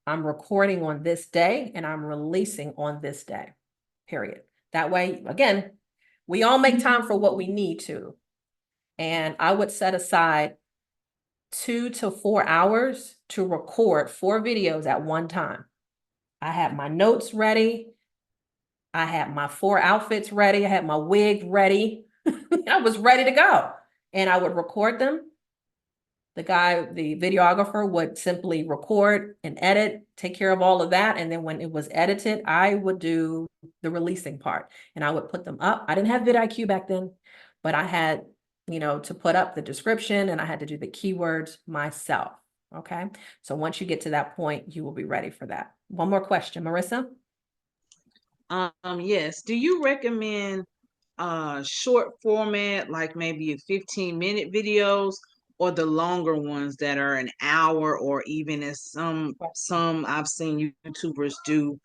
I'm recording on this day and I'm releasing on this day, period. That way, again, we all make time for what we need to. And I would set aside 2 to 4 hours to record 4 videos at one time. I had my notes ready. I had my 4 outfits ready. I had my wig ready. I was ready to go. And I would record them. The videographer would simply record and edit, take care of all of that. And then when it was edited, I would do the releasing part and I would put them up. I didn't have vidIQ back then, but I had, to put up the description and I had to do the keywords myself. Okay. So once you get to that point, you will be ready for that. One more question, Marissa. Yes. Do you recommend short format, like maybe 15-minute videos, or the longer ones that are an hour, or even as some I've seen YouTubers do,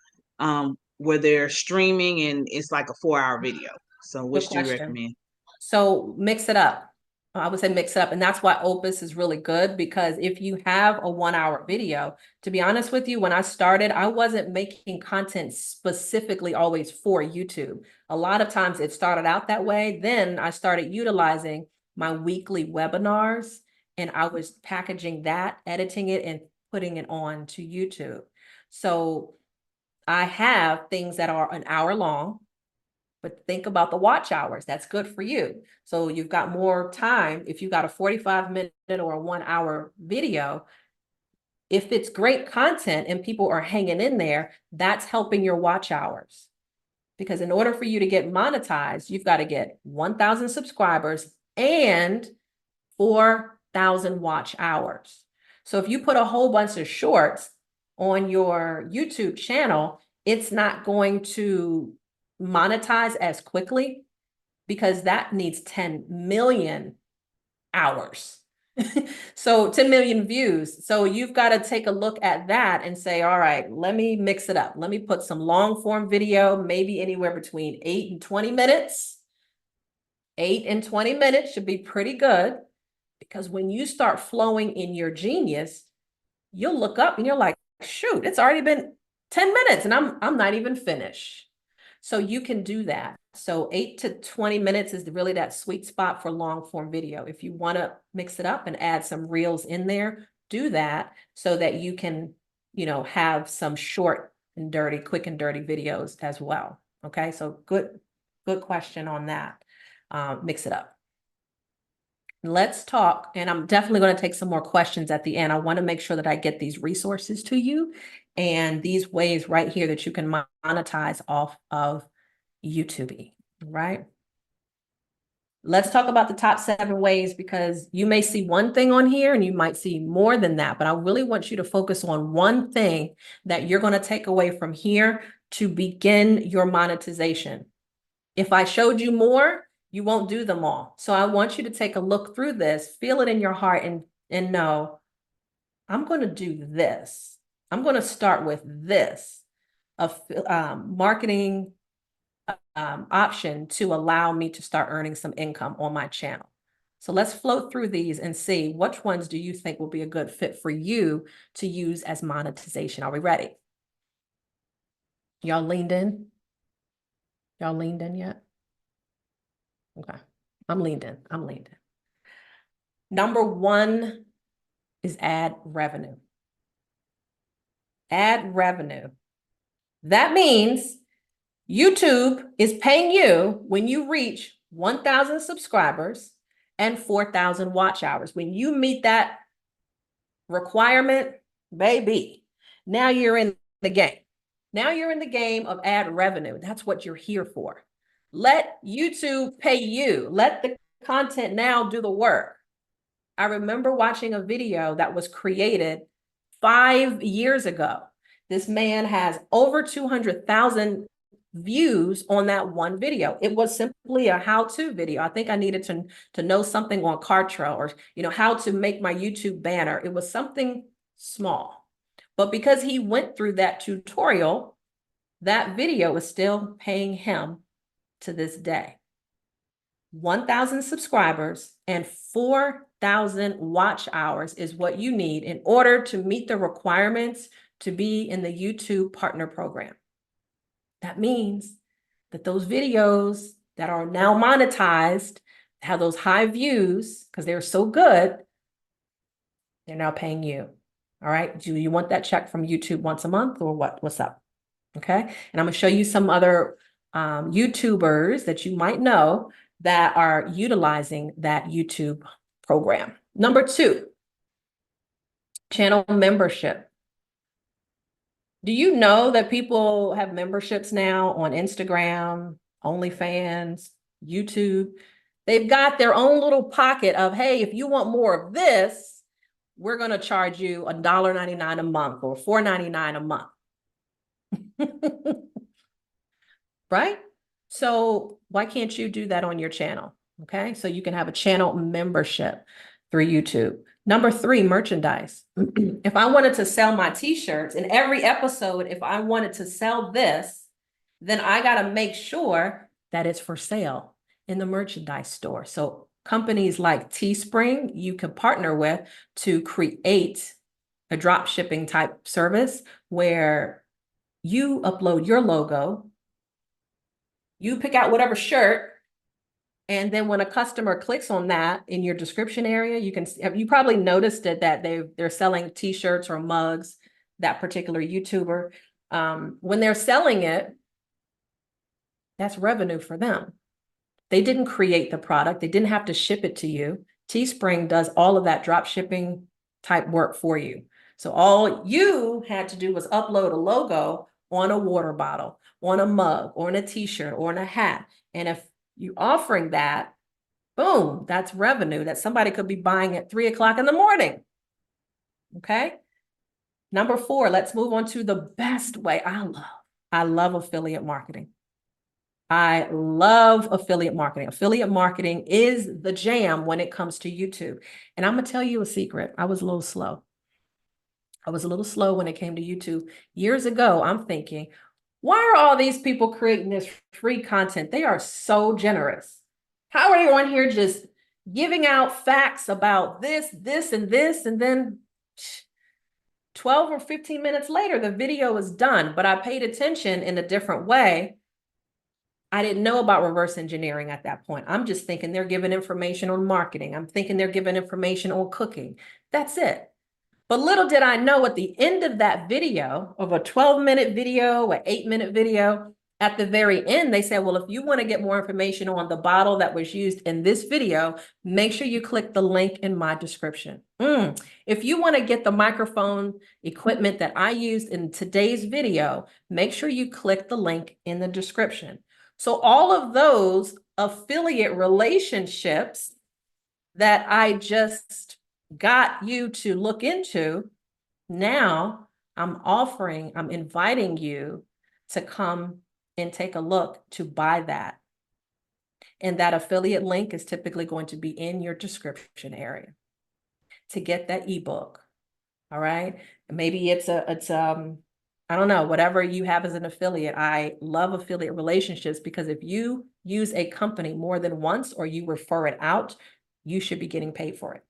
where they're streaming and it's like a 4-hour video? So which do you recommend? So mix it up. I would say mix it up. And that's why Opus is really good, because if you have a 1-hour video, to be honest with you, when I started, I wasn't making content specifically always for YouTube. A lot of times it started out that way. Then I started utilizing my weekly webinars and I was packaging that, editing it and putting it on to YouTube. So I have things that are an hour long, but think about the watch hours. That's good for you. So you've got more time. If you've got a 45-minute or a 1-hour video, if it's great content and people are hanging in there, that's helping your watch hours. Because in order for you to get monetized, you've got to get 1,000 subscribers and 4,000 watch hours. So if you put a whole bunch of shorts on your YouTube channel, it's not going to monetize as quickly because that needs 10 million hours. So 10 million views. So you've got to take a look at that and say, all right, let me mix it up. Let me put some long form video, maybe anywhere between 8 and 20 minutes. 8 and 20 minutes should be pretty good, because when you start flowing in your genius, you'll look up and you're like, shoot, it's already been 10 minutes and I'm not even finished. So you can do that. So 8 to 20 minutes is really that sweet spot for long form video. If you want to mix it up and add some reels in there, do that so that you can, have some short and dirty, quick and dirty videos as well. Okay. So good question on that. Mix it up. Let's talk, and I'm definitely going to take some more questions at the end. I want to make sure that I get these resources to you and these ways right here that you can monetize off of YouTube, right? Let's talk about the top 7 ways, because you may see one thing on here and you might see more than that, but I really want you to focus on one thing that you're going to take away from here to begin your monetization. If I showed you more, you won't do them all. So I want you to take a look through this, feel it in your heart and know, I'm going to do this. I'm going to start with this, marketing option to allow me to start earning some income on my channel. So let's float through these and see which ones do you think will be a good fit for you to use as monetization. Are we ready? Y'all leaned in? Y'all leaned in yet? Okay, I'm leaned in. Number 1 is ad revenue. Ad revenue. That means YouTube is paying you when you reach 1,000 subscribers and 4,000 watch hours. When you meet that requirement, baby, now you're in the game. Now you're in the game of ad revenue. That's what you're here for. Let YouTube pay you. Let the content now do the work. I remember watching a video that was created 5 years ago. This man has over 200,000 views on that one video. It was simply a how-to video. I think I needed to know something on Kartra, or, you know, how to make my YouTube banner. It was something small. But because he went through that tutorial, that video is still paying him to this day. 1,000 subscribers and 4,000 watch hours is what you need in order to meet the requirements to be in the YouTube Partner Program. That means that those videos that are now monetized, have those high views because they're so good, they're now paying you. All right. Do you want that check from YouTube once a month, or what? What's up? Okay. And I'm going to show you some other YouTubers that you might know that are utilizing that YouTube program. Number 2, channel membership. Do you know that people have memberships now on Instagram, OnlyFans, YouTube? They've got their own little pocket of, hey, if you want more of this, we're going to charge you $1.99 a month or $4.99 a month. Right? So why can't you do that on your channel? Okay, so you can have a channel membership through YouTube. Number 3, merchandise. If I wanted to sell my t-shirts in every episode, if I wanted to sell this, then I got to make sure that it's for sale in the merchandise store. So companies like Teespring, you can partner with to create a drop shipping type service where you upload your logo, you pick out whatever shirt, and then when a customer clicks on that in your description area, you probably noticed it, that they're selling t-shirts or mugs, that particular YouTuber. When they're selling it, that's revenue for them. They didn't create the product. They didn't have to ship it to you. Teespring does all of that drop shipping type work for you. So all you had to do was upload a logo on a water bottle, on a mug, or on a t-shirt, or on a hat. And if you're offering that, boom, that's revenue that somebody could be buying at 3 o'clock in the morning. Okay. Number 4, let's move on to the best way. I love affiliate marketing. I love affiliate marketing. Affiliate marketing is the jam when it comes to YouTube. And I'm going to tell you a secret. I was a little slow. When it came to YouTube. Years ago, I'm thinking, why are all these people creating this free content? They are so generous. How are they on here just giving out facts about this, this, and this, and then 12 or 15 minutes later, the video is done, but I paid attention in a different way. I didn't know about reverse engineering at that point. I'm just thinking they're giving information on marketing. I'm thinking they're giving information on cooking. That's it. But little did I know, at the end of that video, of a 12-minute video, an 8-minute video, at the very end, they said, well, if you want to get more information on the bottle that was used in this video, make sure you click the link in my description. If you want to get the microphone equipment that I used in today's video, make sure you click the link in the description. So all of those affiliate relationships that I just got you to look into, now I'm inviting you to come and take a look to buy that. And that affiliate link is typically going to be in your description area to get that ebook. All right. Maybe it's I don't know, whatever you have as an affiliate. I love affiliate relationships because if you use a company more than once or you refer it out, you should be getting paid for it.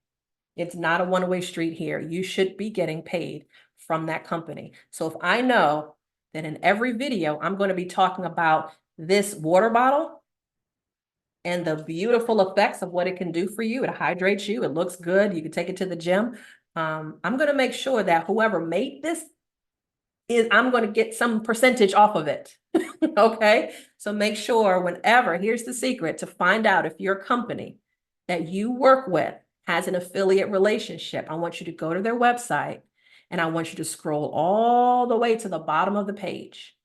It's not a one-way street here. You should be getting paid from that company. So if I know that in every video, I'm going to be talking about this water bottle and the beautiful effects of what it can do for you, it hydrates you, it looks good, you can take it to the gym. I'm going to make sure that whoever made this I'm going to get some percentage off of it. Okay. So make sure whenever, here's the secret to find out if your company that you work with has an affiliate relationship. I want you to go to their website and I want you to scroll all the way to the bottom of the page.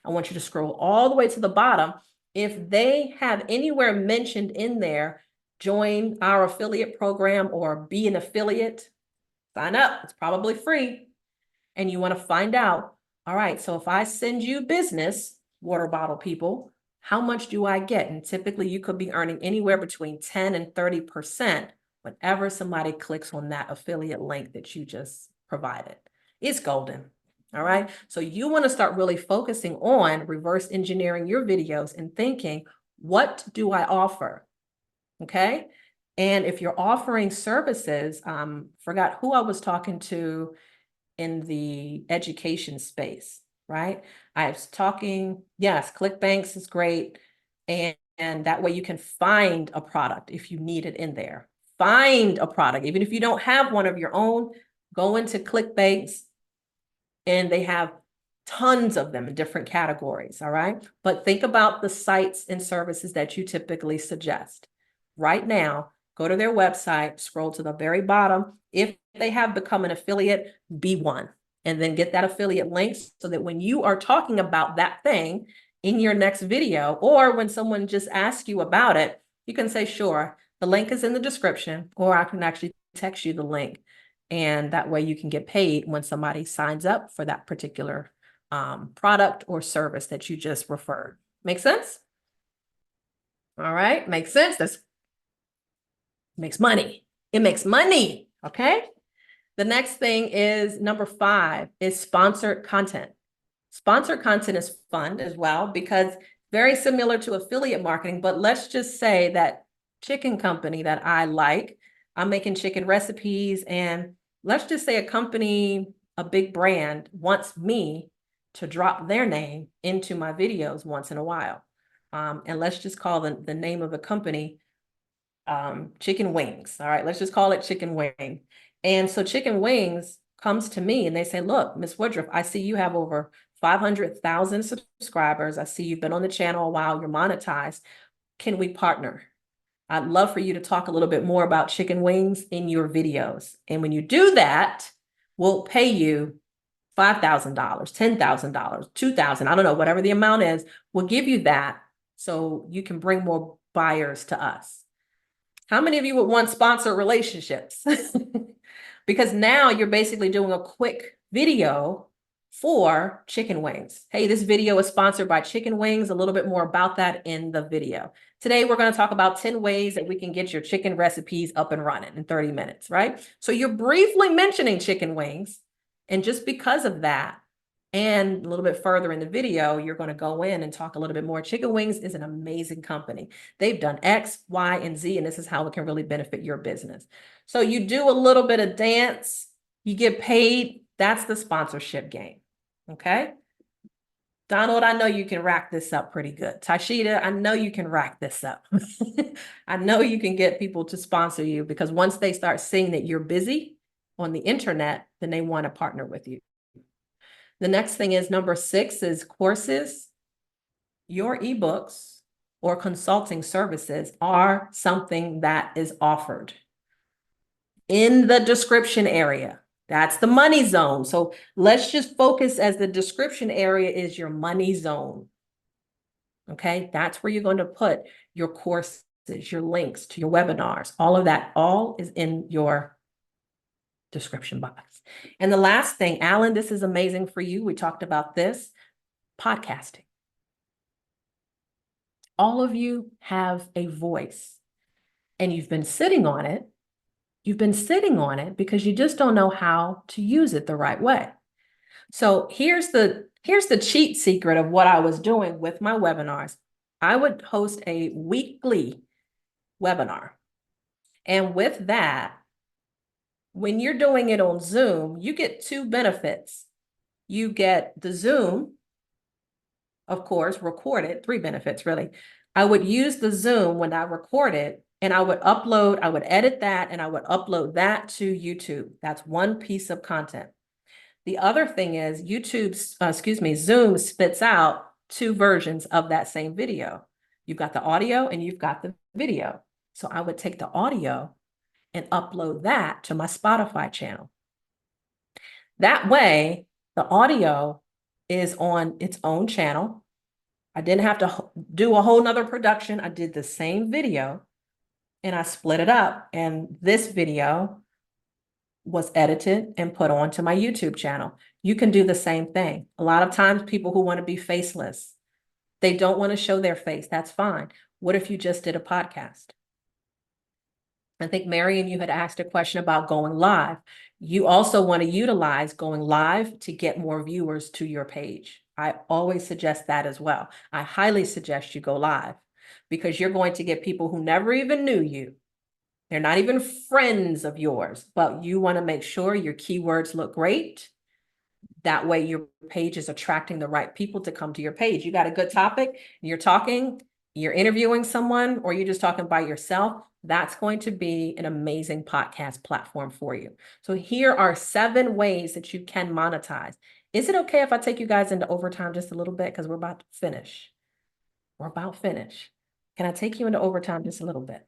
I want you to scroll all the way to the bottom. If they have anywhere mentioned in there, join our affiliate program or be an affiliate, sign up. It's probably free. And you want to find out All right, so if I send you business, water bottle people, how much do I get? And typically you could be earning anywhere between 10 and 30% whenever somebody clicks on that affiliate link that you just provided. It's golden. All right, so you want to start really focusing on reverse engineering your videos and thinking, what do I offer? Okay. And if you're offering services, forgot who I was talking to in the education space, right? I was talking, yes, ClickBanks is great. And that way you can find a product if you need it in there. Find a product. Even if you don't have one of your own, go into ClickBanks and they have tons of them in different categories, all right? But think about the sites and services that you typically suggest. Right now, go to their website, scroll to the very bottom. If they have become an affiliate, be one, and then get that affiliate link so that when you are talking about that thing in your next video, or when someone just asks you about it, you can say, sure, the link is in the description, or I can actually text you the link. And that way you can get paid when somebody signs up for that particular product or service that you just referred. Make sense? All right, makes sense. That's makes money. It makes money. Okay. The next thing is number 5 is sponsored content. Sponsored content is fun as well because very similar to affiliate marketing, but let's just say that chicken company that I like, I'm making chicken recipes, and let's just say a company, a big brand wants me to drop their name into my videos once in a while. And let's just call the name of the company Chicken Wings. All right, let's just call it Chicken Wing. And so Chicken Wings comes to me and they say, look, Miss Woodruff, I see you have over 500,000 subscribers. I see you've been on the channel a while, you're monetized. Can we partner? I'd love for you to talk a little bit more about chicken wings in your videos. And when you do that, we'll pay you $5,000, $10,000, $2,000, I don't know, whatever the amount is, we'll give you that so you can bring more buyers to us. How many of you would want sponsored relationships? Because now you're basically doing a quick video for chicken wings. Hey, this video is sponsored by Chicken Wings. A little bit more about that in the video. Today, we're going to talk about 10 ways that we can get your chicken recipes up and running in 30 minutes, right? So you're briefly mentioning chicken wings. And just because of that, and a little bit further in the video, you're going to go in and talk a little bit more. Chicken Wings is an amazing company. They've done X, Y, and Z, and this is how it can really benefit your business. So you do a little bit of dance, you get paid. That's the sponsorship game. Okay. Donald, I know you can rack this up pretty good. Tashida, I know you can rack this up. I know you can get people to sponsor you because once they start seeing that you're busy on the internet, then they want to partner with you. The next thing is number 6 is courses. Your ebooks or consulting services are something that is offered in the description area. That's the money zone. So let's just focus as the description area is your money zone. Okay, that's where you're going to put your courses, your links to your webinars, all of that, all is in your description box. And the last thing, Alan, this is amazing for you. We talked about this, podcasting. All of you have a voice and you've been sitting on it. You've been sitting on it because you just don't know how to use it the right way. So here's the cheat secret of what I was doing with my webinars. I would host a weekly webinar. And with that, when you're doing it on Zoom, you get 2 benefits. You get the Zoom, of course, recorded, 3 benefits really. I would use the Zoom when I record it and I would edit that and I would upload that to YouTube. That's one piece of content. The other thing is Zoom spits out 2 versions of that same video. You've got the audio and you've got the video. So I would take the audio and upload that to my Spotify channel. That way, the audio is on its own channel. I didn't have to do a whole nother production. I did the same video and I split it up. And this video was edited and put onto my YouTube channel. You can do the same thing. A lot of times people who want to be faceless, they don't want to show their face. That's fine. What if you just did a podcast? I think Marion, you had asked a question about going live. You also want to utilize going live to get more viewers to your page. I always suggest that as well. I highly suggest you go live because you're going to get people who never even knew you. They're not even friends of yours, but you want to make sure your keywords look great. That way your page is attracting the right people to come to your page. You got a good topic, you're talking, you're interviewing someone, or you're just talking by yourself. That's going to be an amazing podcast platform for you. So here are 7 ways that you can monetize. Is it okay if I take you guys into overtime just a little bit? Because we're about to finish. We're about finished. Can I take you into overtime just a little bit?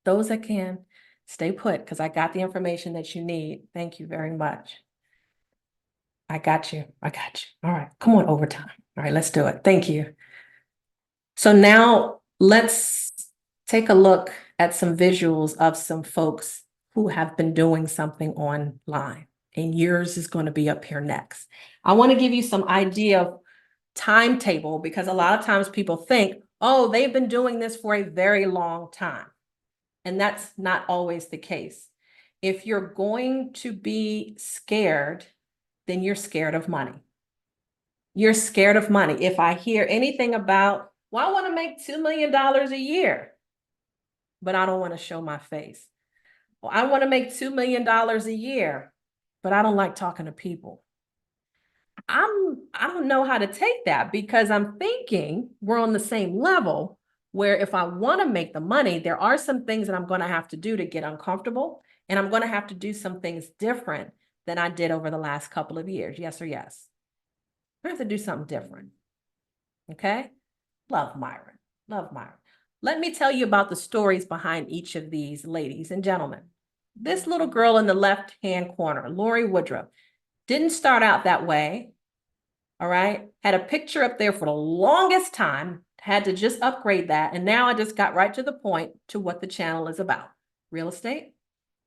Those that can, stay put because I got the information that you need. Thank you very much. I got you. I got you. All right. Come on, overtime. All right, let's do it. Thank you. So now let's take a look at some visuals of some folks who have been doing something online. And yours is going to be up here next. I want to give you some idea of timetable because a lot of times people think, oh, they've been doing this for a very long time. And that's not always the case. If you're going to be scared, then you're scared of money. You're scared of money. If I hear anything about, well, I want to make $2 million a year, but I don't want to show my face. Well, I want to make $2 million a year, but I don't like talking to people. I don't know how to take that because I'm thinking we're on the same level where if I want to make the money, there are some things that I'm going to have to do to get uncomfortable, and I'm going to have to do some things different than I did over the last couple of years. Yes or yes? I have to do something different. Okay? Love Myron. Love Myron. Let me tell you about the stories behind each of these ladies and gentlemen. This little girl in the left-hand corner, Lorie Woodruff, didn't start out that way. All right? Had a picture up there for the longest time, had to just upgrade that. And now I just got right to the point to what the channel is about. Real estate,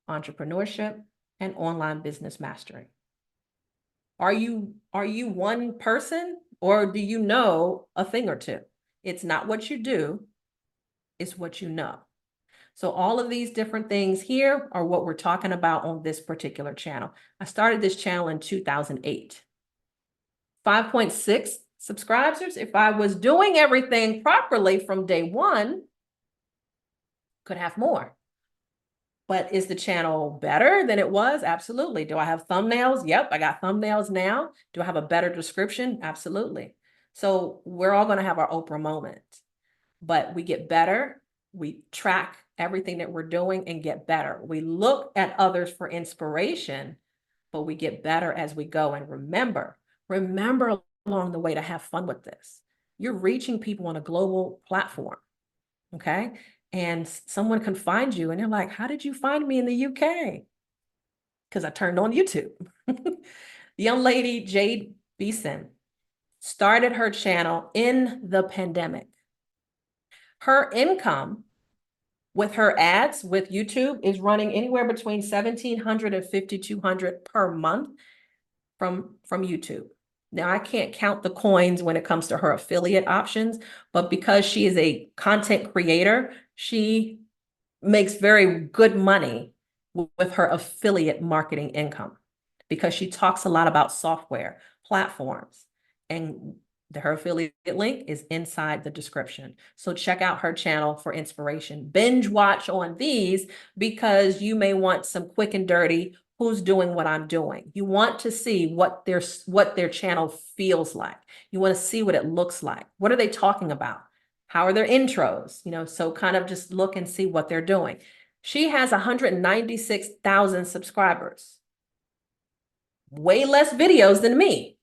entrepreneurship, and online business mastery. Are you one person or do you know a thing or two? It's not what you do, it's what you know. So all of these different things here are what we're talking about on this particular channel. I started this channel in 2008. 5.6 subscribers. If I was doing everything properly from day one, could have more. But is the channel better than it was? Absolutely. Do I have thumbnails? Yep, I got thumbnails now. Do I have a better description? Absolutely. So we're all going to have our Oprah moment, but we get better. We track everything that we're doing and get better. We look at others for inspiration, but we get better as we go. And remember along the way to have fun with this. You're reaching people on a global platform, okay? And someone can find you and they're like, how did you find me in the UK? Because I turned on YouTube. The young lady, Jade Beeson, started her channel in the pandemic. Her income with her ads with YouTube is running anywhere between $1,700 and $5,200 per month from YouTube. Now, I can't count the coins when it comes to her affiliate options, but because she is a content creator, she makes very good money with her affiliate marketing income because she talks a lot about software, platforms, and her affiliate link is inside the description. So check out her channel for inspiration. Binge watch on these because you may want some quick and dirty who's doing what I'm doing. You want to see what their channel feels like. You want to see what it looks like. What are they talking about? How are their intros? So kind of just look and see what they're doing. She has 196,000 subscribers. Way less videos than me,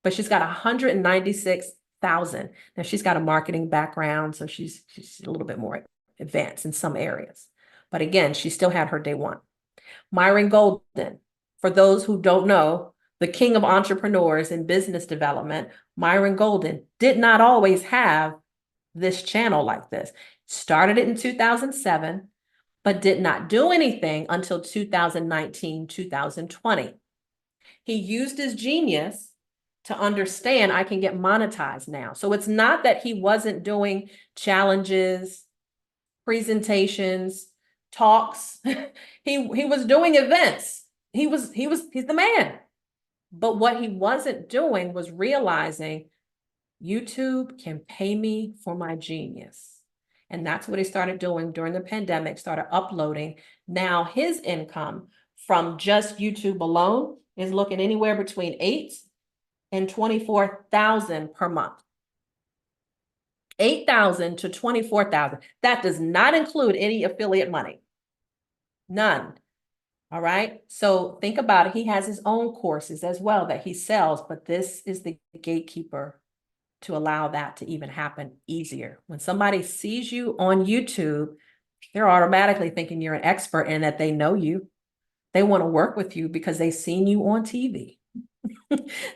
but she's got 196,000. Now she's got a marketing background, so she's a little bit more advanced in some areas. But again, she still had her day one. Myron Golden, for those who don't know, the king of entrepreneurs in business development, Myron Golden did not always have this channel like this. Started it in 2007, but did not do anything until 2019, 2020. He used his genius to understand I can get monetized now. So it's not that he wasn't doing challenges, presentations, talks. He was doing events. He's the man. But what he wasn't doing was realizing YouTube can pay me for my genius. And that's what he started doing during the pandemic, started uploading. Now his income from just YouTube alone is looking anywhere between 8 and 24,000 per month. 8,000 to 24,000. That does not include any affiliate money. None. All right. So think about it. He has his own courses as well that he sells, but this is the gatekeeper to allow that to even happen easier. When somebody sees you on YouTube, they're automatically thinking you're an expert and that they know you. They want to work with you because they've seen you on TV.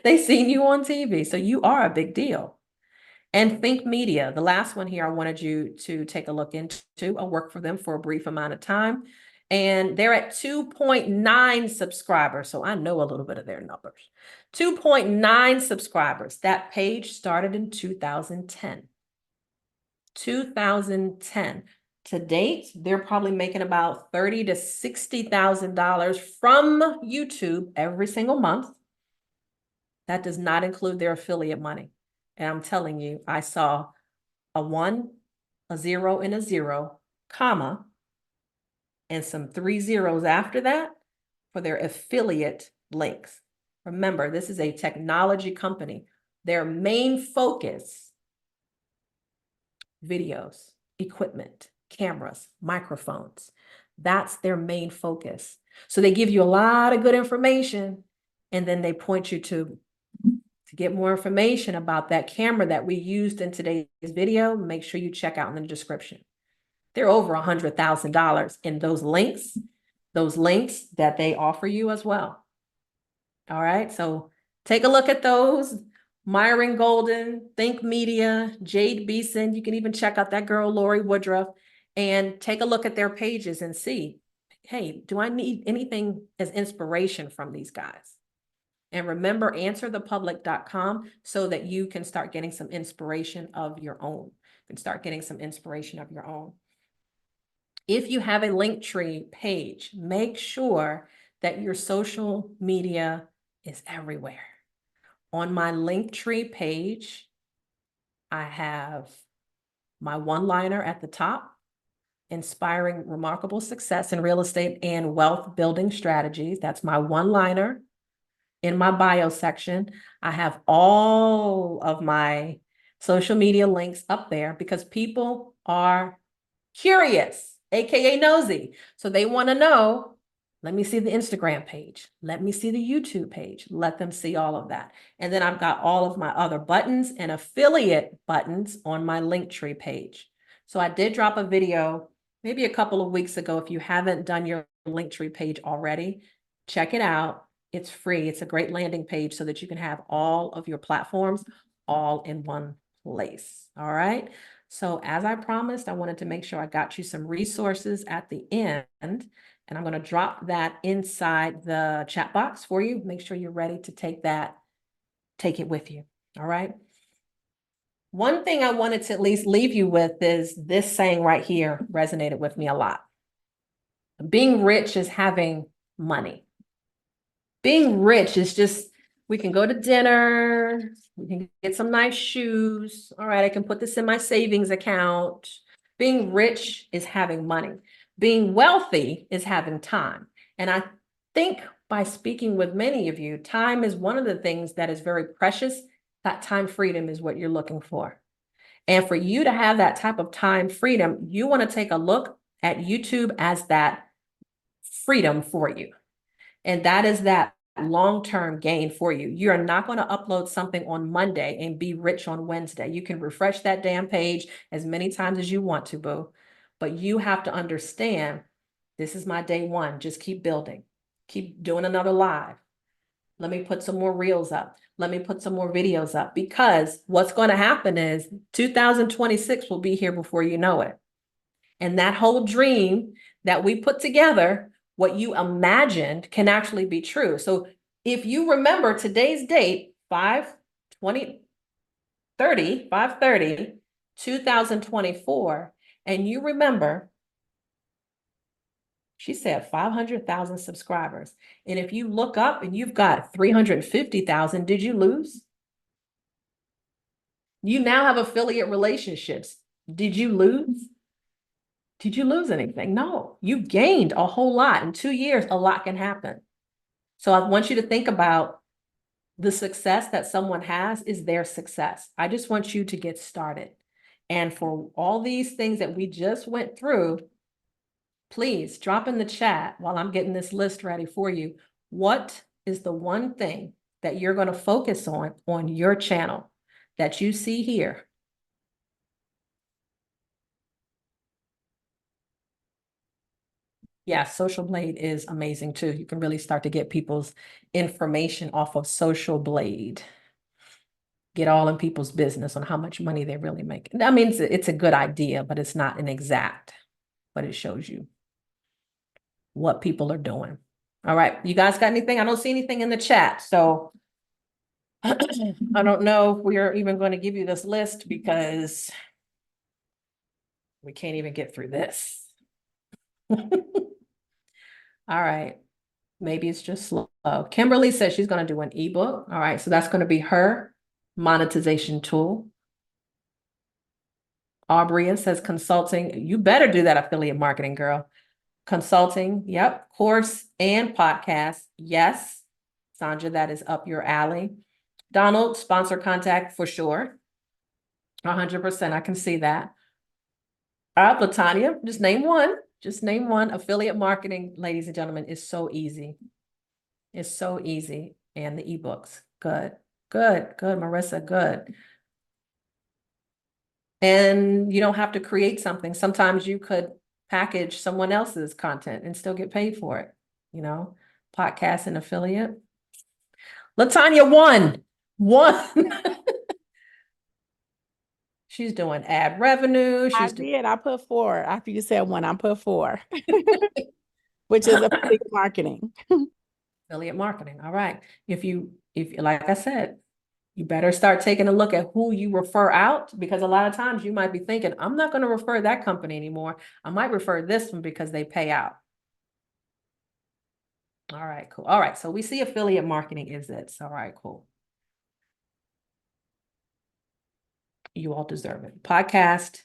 They've seen you on TV. So you are a big deal. And Think Media, the last one here I wanted you to take a look into. I worked for them for a brief amount of time. And they're at 2.9 subscribers. So I know a little bit of their numbers. 2.9 subscribers. That page started in 2010. 2010. To date, they're probably making about $30,000 to $60,000 from YouTube every single month. That does not include their affiliate money. And I'm telling you, I saw a 1, a 0, and a 0, comma, and some 3 zeros after that for their affiliate links. Remember, this is a technology company. Their main focus, videos, equipment, cameras, microphones. That's their main focus. So they give you a lot of good information, and then they point you to get more information about that camera that we used in today's video. Make sure you check out in the description. They're over $100,000 in those links that they offer you as well. All right, so take a look at those. Myron Golden, Think Media, Jade Beeson. You can even check out that girl, Lorie Woodruff, and take a look at their pages and see, hey, do I need anything as inspiration from these guys? And remember, answerthepublic.com so that you can start getting some inspiration of your own. You can start getting some inspiration of your own. If you have a Linktree page, make sure that your social media is everywhere. On my Linktree page, I have my one-liner at the top, inspiring remarkable success in real estate and wealth building strategies. That's my one-liner. In my bio section, I have all of my social media links up there because people are curious, AKA nosy. So they want to know, let me see the Instagram page. Let me see the YouTube page. Let them see all of that. And then I've got all of my other buttons and affiliate buttons on my Linktree page. So I did drop a video maybe a couple of weeks ago. If you haven't done your Linktree page already, check it out. It's free. It's a great landing page so that you can have all of your platforms all in one place. All right. So as I promised, I wanted to make sure I got you some resources at the end, and I'm going to drop that inside the chat box for you. Make sure you're ready to take it with you. All right. One thing I wanted to at least leave you with is this saying right here resonated with me a lot. Being rich is having money. Being rich is just, we can go to dinner, we can get some nice shoes. All right, I can put this in my savings account. Being rich is having money. Being wealthy is having time. And I think by speaking with many of you, time is one of the things that is very precious. That time freedom is what you're looking for. And for you to have that type of time freedom, you want to take a look at YouTube as that freedom for you. And that is that long-term gain for you. You're not going to upload something on Monday and be rich on Wednesday. You can refresh that damn page as many times as you want to, boo. But you have to understand, this is my day one. Just keep building. Keep doing another live. Let me put some more reels up. Let me put some more videos up, because what's going to happen is 2026 will be here before you know it. And that whole dream that we put together, what you imagined can actually be true. So if you remember today's date, 5/20/2024, and you remember, she said 500,000 subscribers. And if you look up and you've got 350,000, did you lose? You now have affiliate relationships. Did you lose? Did you lose anything? No, you gained a whole lot. In 2 years, a lot can happen. So I want you to think about the success that someone has is their success. I just want you to get started. And for all these things that we just went through, please drop in the chat while I'm getting this list ready for you. What is the one thing that you're going to focus on your channel that you see here? Yeah, Social Blade is amazing too. You can really start to get people's information off of Social Blade. Get all in people's business on how much money they really make. I mean, it's a good idea, but it's not an exact, but it shows you what people are doing. All right, you guys got anything? I don't see anything in the chat, so I don't know if we are even going to give you this list because we can't even get through this. All right. Maybe it's just slow. Kimberly says she's going to do an ebook. All right. So that's going to be her monetization tool. Aubrey says consulting. You better do that affiliate marketing, girl. Consulting. Yep. Course and podcast. Yes. Sandra, that is up your alley. Donald, sponsor contact for sure. 100%. I can see that. All right, Latanya, just name one. Just name one. Affiliate marketing, ladies and gentlemen, is so easy. It's so easy. And the ebooks. Good, good, good. Marissa, good. And you don't have to create something. Sometimes you could package someone else's content and still get paid for it. You know, podcast and affiliate. Latanya, one. She's doing ad revenue. I did. I put 4. After you said 1, I put 4, which is affiliate marketing. Affiliate marketing. All right. If like I said, you better start taking a look at who you refer out, because a lot of times you might be thinking, I'm not going to refer that company anymore. I might refer this one because they pay out. All right, cool. All right. So we see affiliate marketing is it. All right, cool. You all deserve it. Podcast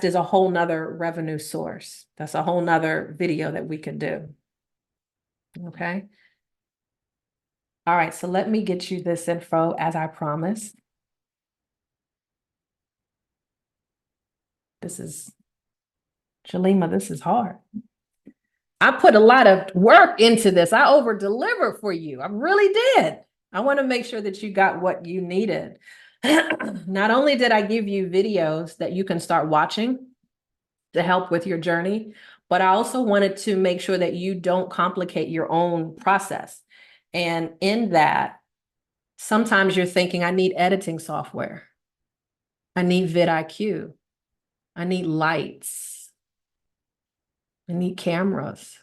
is a whole nother revenue source. That's a whole nother video that we can do. Okay. All right. So let me get you this info as I promised. This is Shalima. This is hard. I put a lot of work into this. I over-delivered for you. I really did. I want to make sure that you got what you needed. Not only did I give you videos that you can start watching to help with your journey, but I also wanted to make sure that you don't complicate your own process. And in that, sometimes you're thinking, I need editing software. I need vidIQ. I need lights. I need cameras.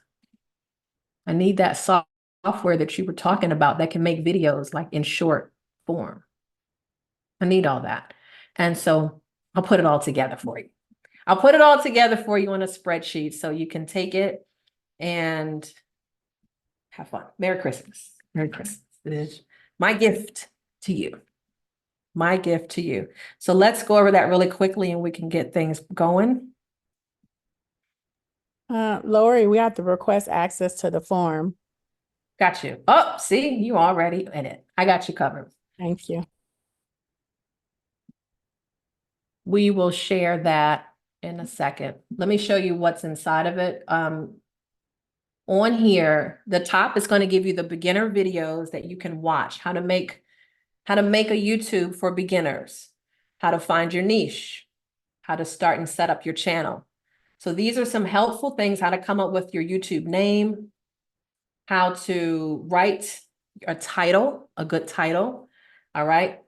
I need that software that you were talking about that can make videos like in short form. I need all that. And so I'll put it all together for you. I'll put it all together for you on a spreadsheet so you can take it and have fun. Merry Christmas. Merry Christmas. It is my gift to you. My gift to you. So let's go over that really quickly and we can get things going. Lorie, we have to request access to the form. Got you. Oh, see, you already in it. I got you covered. Thank you. We will share that in a second. Let me show you what's inside of it. On here, the top is going to give you the beginner videos that you can watch, how to make a YouTube for beginners, how to find your niche, how to start and set up your channel. So these are some helpful things, how to come up with your YouTube name, how to write a title, a good title. All right.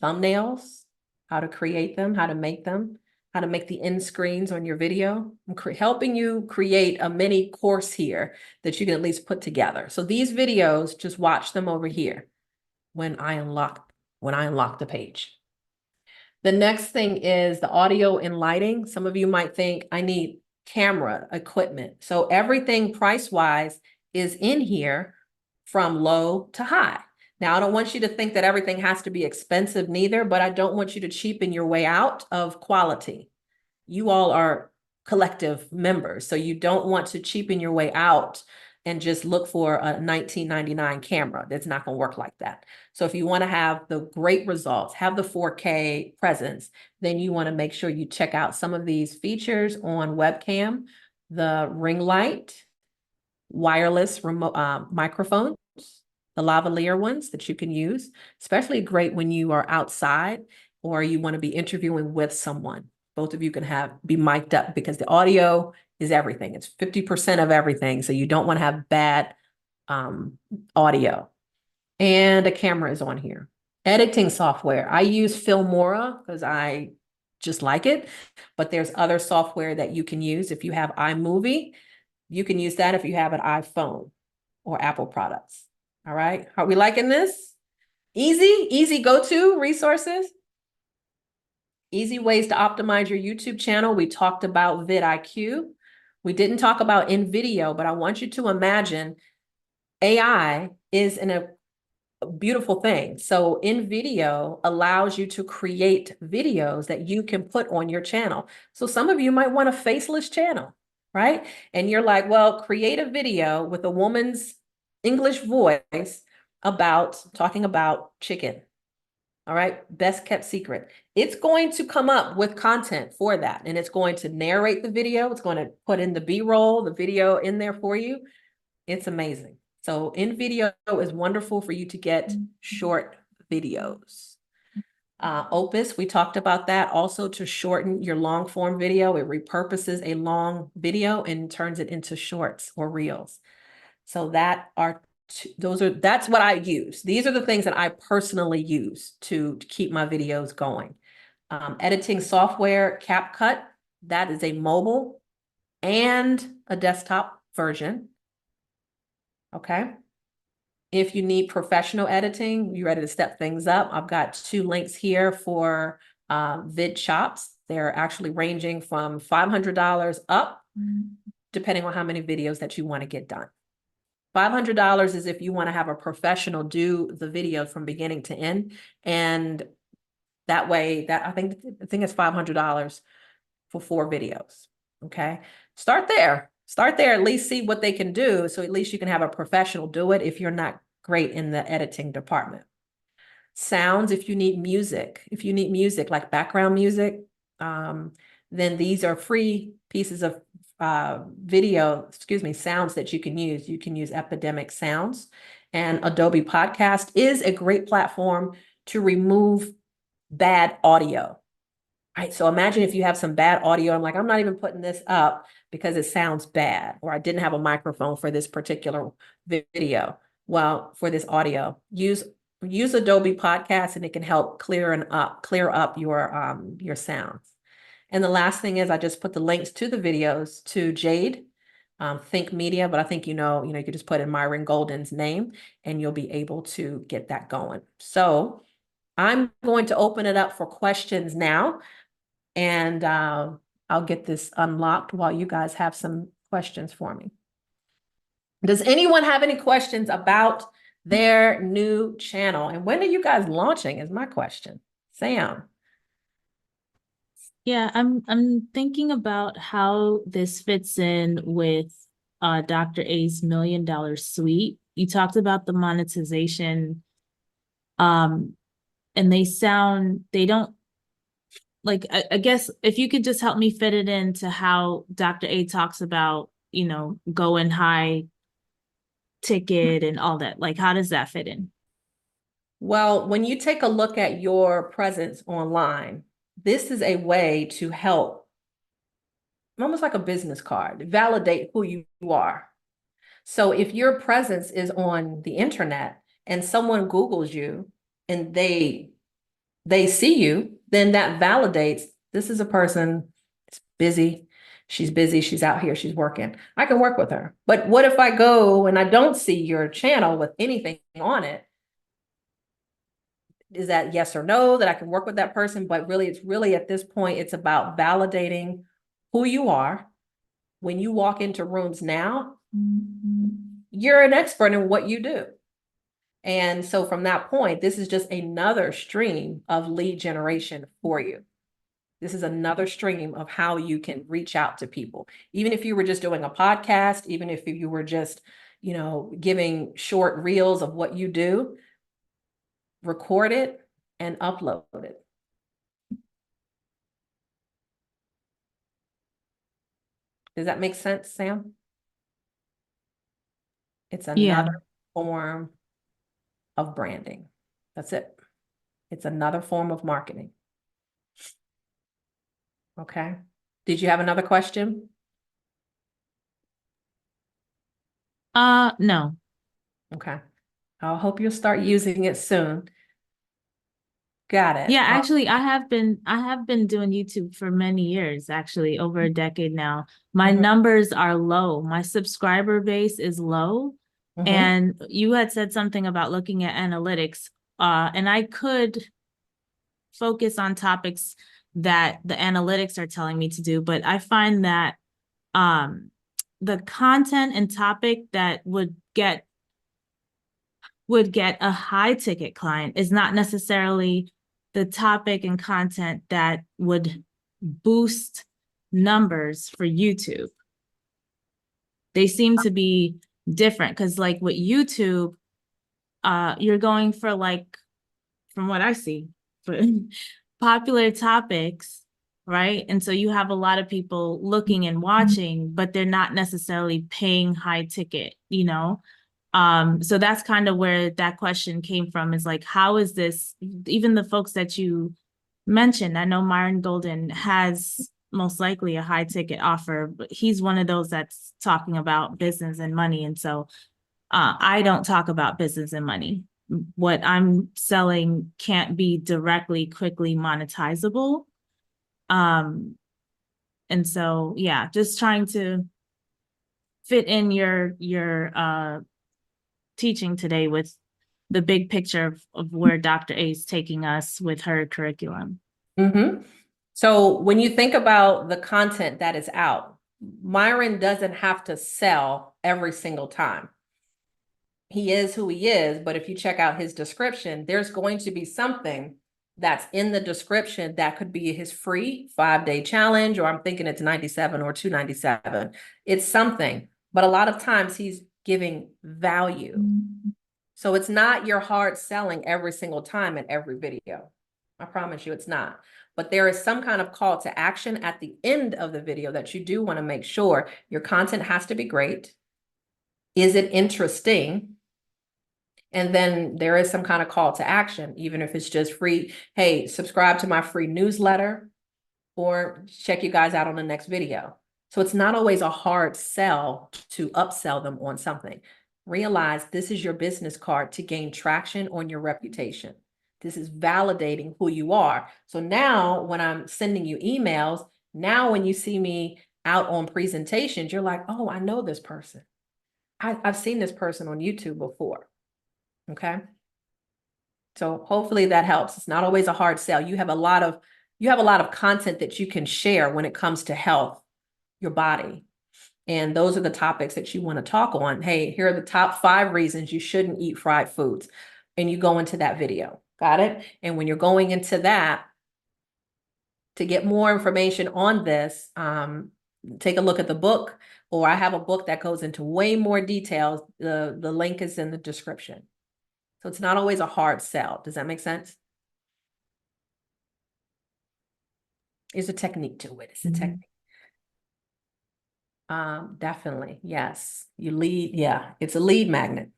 Thumbnails, how to create them, how to make them. how to make the end screens on your video. I'm helping you create a mini course here that you can at least put together. So these videos, just watch them over here when I unlock the page. The next thing is the audio and lighting. Some of you might think I need camera equipment. So everything price-wise is in here from low to high. Now, I don't want you to think that everything has to be expensive neither, but I don't want you to cheapen your way out of quality. You all are collective members, so you don't want to cheapen your way out and just look for a $19.99 camera. That's not going to work like that. So if you want to have the great results, have the 4K presence, then you want to make sure you check out some of these features on webcam, the ring light, wireless remote microphones, the lavalier ones that you can use, especially great when you are outside or you want to be interviewing with someone. Both of you can be mic'd up because the audio is everything. It's 50% of everything. So you don't want to have bad audio. And a camera is on here. Editing software. I use Filmora because I just like it, but there's other software that you can use. If you have iMovie, you can use that if you have an iPhone or Apple products. All right. Are we liking this? Easy go-to resources. Easy ways to optimize your YouTube channel. We talked about vidIQ. We didn't talk about in video, but I want you to imagine AI is a beautiful thing. So in video allows you to create videos that you can put on your channel. So some of you might want a faceless channel, right? And you're like, well, create a video with a woman's English voice talking about chicken. All right, best kept secret. It's going to come up with content for that, and it's going to narrate the video. It's going to put in the B-roll, the video in there for you. It's amazing. So in video is wonderful for you to get short videos. Opus, we talked about that also to shorten your long form video. It repurposes a long video and turns it into shorts or reels. So that's what I use. These are the things that I personally use to keep my videos going. Editing software, CapCut, that is a mobile and a desktop version. Okay. If you need professional editing, you're ready to step things up. I've got 2 links here for vid shops. They're actually ranging from $500 up, depending on how many videos that you want to get done. $500 is if you want to have a professional do the video from beginning to end. And that way, I think it's $500 for 4 videos. Okay. Start there, at least see what they can do. So at least you can have a professional do it if you're not great in the editing department. Sounds, if you need music like background music, then these are free pieces of sounds that you can use. You can use Epidemic Sounds, and Adobe Podcast is a great platform to remove bad audio. All right. So imagine if you have some bad audio. I'm like, I'm not even putting this up because it sounds bad, or I didn't have a microphone for this particular video. Well, for this audio, use Adobe Podcast, and it can help clear up your sounds. And the last thing is I just put the links to the videos to Jade, Think Media, but I think you could just put in Myron Golden's name and you'll be able to get that going. So I'm going to open it up for questions now, and I'll get this unlocked while you guys have some questions for me. Does anyone have any questions about their new channel? And when are you guys launching is my question. Sam. Yeah, I'm thinking about how this fits in with Dr. A's $1 Million Suite. You talked about the monetization, and they don't, like, I guess if you could just help me fit it into how Dr. A talks about, going high ticket and all that. Like, how does that fit in? Well, when you take a look at your presence online, this is a way to help, almost like a business card, validate who you are. So if your presence is on the internet and someone Googles you and they see you, then that validates This is a person that's busy. She's busy. She's out here. She's working. I can work with her. But what if I go and I don't see your channel with anything on it? Is that yes or no that I can work with that person? But really, it's really at this point, it's about validating who you are. When you walk into rooms now, you're an expert in what you do. And so from that point, this is just another stream of lead generation for you. This is another stream of how you can reach out to people. Even if you were just doing a podcast, even if you were just, giving short reels of what you do, record it and upload it. Does that make sense, Sam? It's another form of branding. That's it. It's another form of marketing. Okay. Did you have another question? No. Okay. I hope you'll start using it soon. Got it. Yeah, actually, I have been doing YouTube for many years, actually, over a decade now. My numbers are low. My subscriber base is low. And you had said something about looking at analytics, and I could focus on topics that the analytics are telling me to do, but I find that the content and topic that would get a high ticket client is not necessarily the topic and content that would boost numbers for YouTube. They seem to be different because like with YouTube, you're going for like, from what I see, for popular topics, right? And so you have a lot of people looking and watching, but they're not necessarily paying high ticket, So that's kind of where that question came from, is like, how is this, even the folks that you mentioned, I know Myron Golden has most likely a high ticket offer, but he's one of those that's talking about business and money. And so I don't talk about business and money. What I'm selling can't be directly, quickly monetizable. And so, yeah, just trying to fit in your teaching today with the big picture of where Dr. A is taking us with her curriculum. So when you think about the content that is out, Myron doesn't have to sell every single time. He is who he is, but if you check out his description, there's going to be something that's in the description that could be his free 5-day challenge, or I'm thinking it's 97 or 297. It's something, but a lot of times he's giving value. So it's not your hard selling every single time in every video. I promise you it's not. But there is some kind of call to action at the end of the video that you do want to make sure your content has to be great. Is it interesting? And then there is some kind of call to action, even if it's just free. Hey, subscribe to my free newsletter or check you guys out on the next video. So it's not always a hard sell to upsell them on something. Realize this is your business card to gain traction on your reputation. This is validating who you are. So now when I'm sending you emails, now when you see me out on presentations, you're like, oh, I know this person. I've seen this person on YouTube before. Okay. So hopefully that helps. It's not always a hard sell. You have a lot of content that you can share when it comes to health, your body. And those are the topics that you want to talk on. Hey, here are the top 5 reasons you shouldn't eat fried foods. And you go into that video. Got it? And when you're going into that, to get more information on this, take a look at the book, or I have a book that goes into way more details. The link is in the description. So it's not always a hard sell. Does that make sense? There's a technique to it. It's a technique. Definitely. Yes. You lead. Yeah. It's a lead magnet.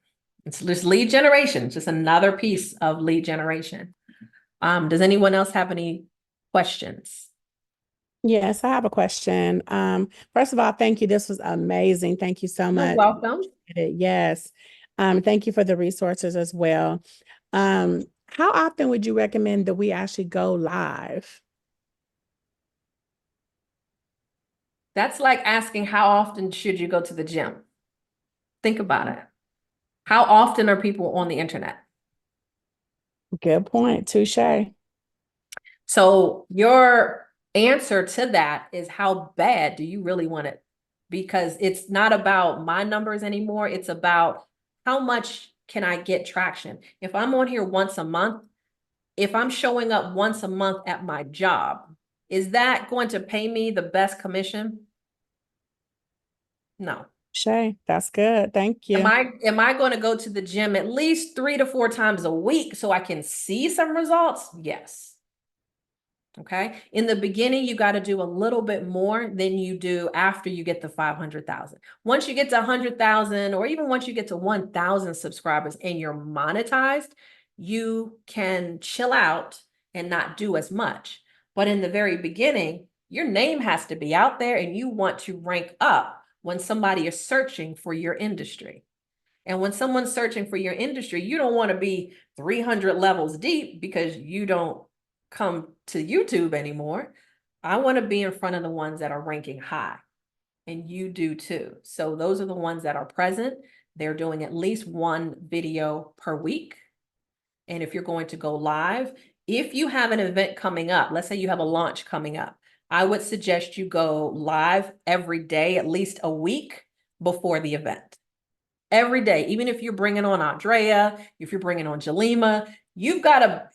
It's just lead generation. It's just another piece of lead generation. Does anyone else have any questions? Yes, I have a question. First of all, thank you. This was amazing. Thank you so much. You're welcome. Yes. Thank you for the resources as well. How often would you recommend that we actually go live? That's like asking how often should you go to the gym? Think about it. How often are people on the internet? Good point. Touche. So your answer to that is how bad do you really want it? Because it's not about my numbers anymore. It's about how much can I get traction? If I'm on here once a month, if I'm showing up once a month at my job, is that going to pay me the best commission? No. Shay, that's good. Thank you. Am I going to go to the gym at least 3 to 4 times a week so I can see some results? Yes. Okay. In the beginning, you got to do a little bit more than you do after you get the 500,000. Once you get to 100,000, or even once you get to 1,000 subscribers and you're monetized, you can chill out and not do as much. But in the very beginning, your name has to be out there and you want to rank up when somebody is searching for your industry. And when someone's searching for your industry, you don't want to be 300 levels deep because you don't come to YouTube anymore. I want to be in front of the ones that are ranking high, and you do too. So those are the ones that are present. They're doing at least one video per week. And if you're going to go live, if you have an event coming up, let's say you have a launch coming up, I would suggest you go live every day, at least a week before the event. Every day, even if you're bringing on Andrea, if you're bringing on Jalima, you've got to,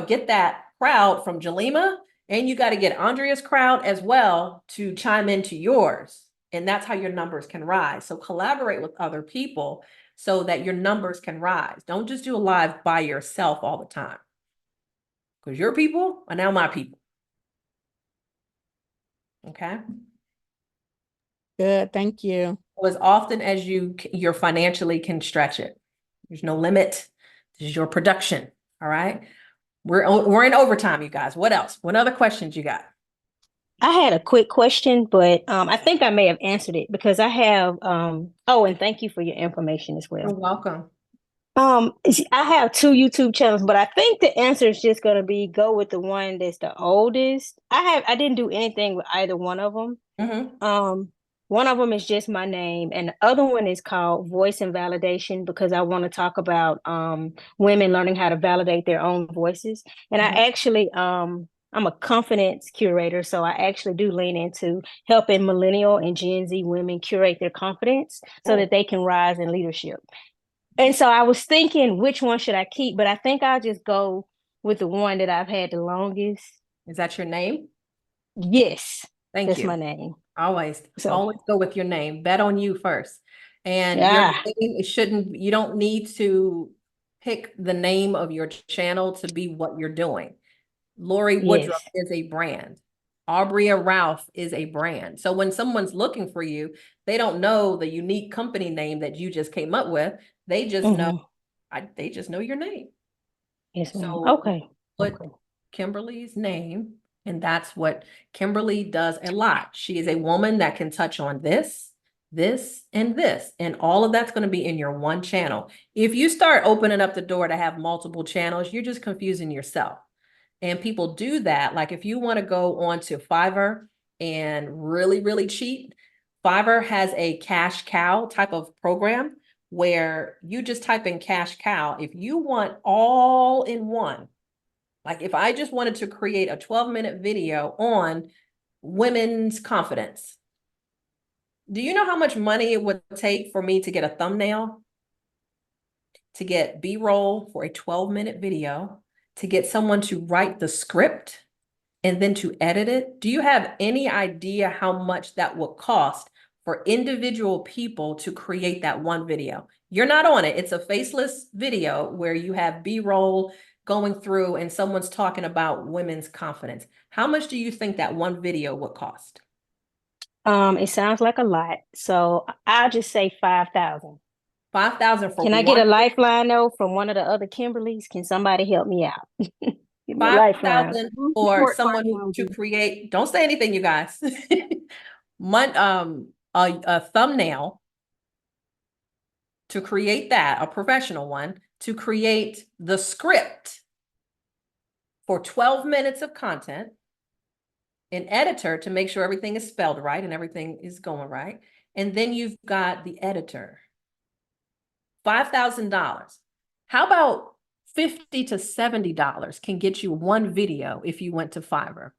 get that crowd from Jalima, and you got to get Andrea's crowd as well to chime into yours. And that's how your numbers can rise. So collaborate with other people so that your numbers can rise. Don't just do a live by yourself all the time, because your people are now my people. Okay. Good. Thank you. As often as you're financially can stretch it. There's no limit. This is your production. All right. We're in overtime, you guys. What else? What other questions you got? I had a quick question, but I think I may have answered it because I have oh, and thank you for your information as well. You're welcome. I have 2 YouTube channels, but I think the answer is just going to be go with the one that's the oldest. I didn't do anything with either one of them. Mm-hmm. One of them is just my name, and the other one is called Voice and Validation because I want to talk about women learning how to validate their own voices. And Mm-hmm. I actually I'm a confidence curator, so I actually do lean into helping millennial and Gen Z women curate their confidence so that they can rise in leadership. And so I was thinking, which one should I keep? But I think I'll just go with the one that I've had the longest. Is that your name? Yes, Thank that's you. my name. Always So go with your name. Bet on you first. And your yeah, name, you don't need to pick the name of your channel to be what you're doing. Lorie Woodruff yes. is a brand. Aubrey Ralph is a brand. So when someone's looking for you, they don't know the unique company name that you just came up with. They just know, they just know your name. Yes, ma'am. So Okay. put Okay. Kimberly's name, and that's what Kimberly does a lot. She is a woman that can touch on this, and this, and all of that's going to be in your one channel. If you start opening up the door to have multiple channels, you're just confusing yourself. And people do that. Like if you want to go on to Fiverr and really, really cheat, Fiverr has a cash cow type of program where you just type in cash cow. If you want all in one, like if I just wanted to create a 12-minute video on women's confidence, do you know how much money it would take for me to get a thumbnail, to get B-roll for a 12-minute video, to get someone to write the script and then to edit it? Do you have any idea how much that would cost for individual people to create that one video? You're not on it. It's a faceless video where you have B-roll going through and someone's talking about women's confidence. How much do you think that one video would cost? It sounds like a lot. So I'll just say 5,000. 5,000 for Can I one? get a lifeline though from one of the other Kimberlys? Can somebody help me out? Give me a lifeline. 5,000 for someone who to create, don't say anything, you guys. A thumbnail, to create that, a professional one, to create the script for 12 minutes of content, an editor to make sure everything is spelled right and everything is going right. And then you've got the editor. $5,000. How about $50 to $70 can get you one video if you went to Fiverr?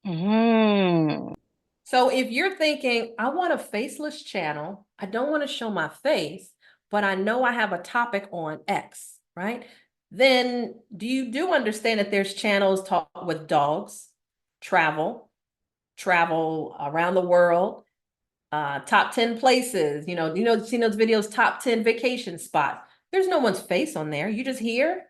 Mm. So if you're thinking, I want a faceless channel, I don't want to show my face, but I know I have a topic on X, right? Then do understand that there's channels talk with dogs, travel around the world, top 10 places, seen those videos, top 10 vacation spots. There's no one's face on there. You just hear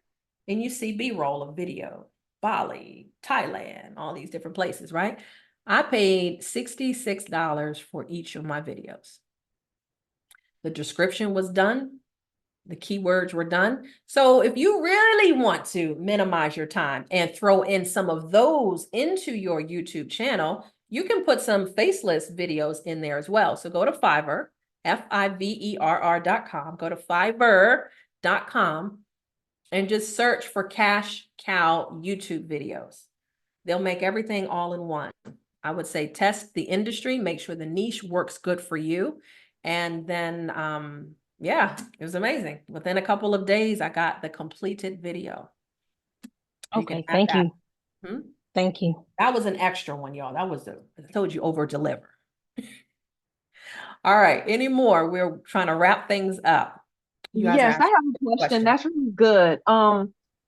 and you see B-roll of video, Bali, Thailand, all these different places, right? I paid $66 for each of my videos. The description was done. The keywords were done. So if you really want to minimize your time and throw in some of those into your YouTube channel, you can put some faceless videos in there as well. So go to Fiverr, Fiverr.com, go to Fiverr.com and just search for cash cow YouTube videos. They'll make everything all in one. I would say test the industry, make sure the niche works good for you. And then, yeah, it was amazing. Within a couple of days, I got the completed video. Okay, thank you. Thank you. That was an extra one, y'all. That was I told you, over deliver. All right, any more? We're trying to wrap things up. Yes, I have a question. That's really good.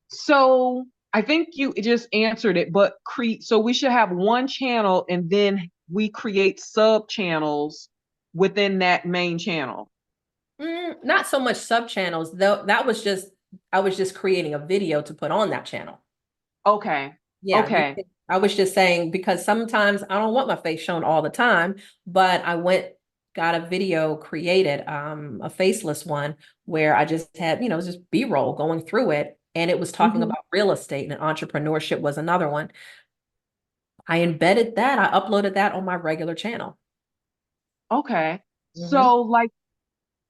So I think you just answered it, but so we should have one channel and then we create sub channels within that main channel. Not so much sub channels, though. I was just creating a video to put on that channel. Okay. Yeah. Okay. I was just saying, because sometimes I don't want my face shown all the time, but I got a video created, a faceless one where I just had, just B-roll going through it. And it was talking about real estate, and entrepreneurship was another one. I embedded that. I uploaded that on my regular channel. Okay. So like,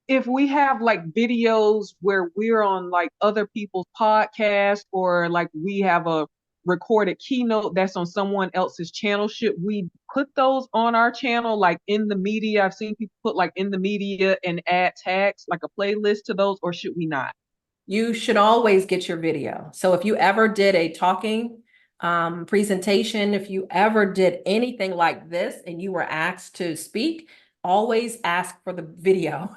if we have like videos where we're on like other people's podcasts, or like we have a recorded keynote that's on someone else's channel, should we put those on our channel, like in the media? I've seen people put like in the media and add tags, like a playlist to those, or should we not? You should always get your video. So if you ever did a talking presentation, if you ever did anything like this and you were asked to speak, always ask for the video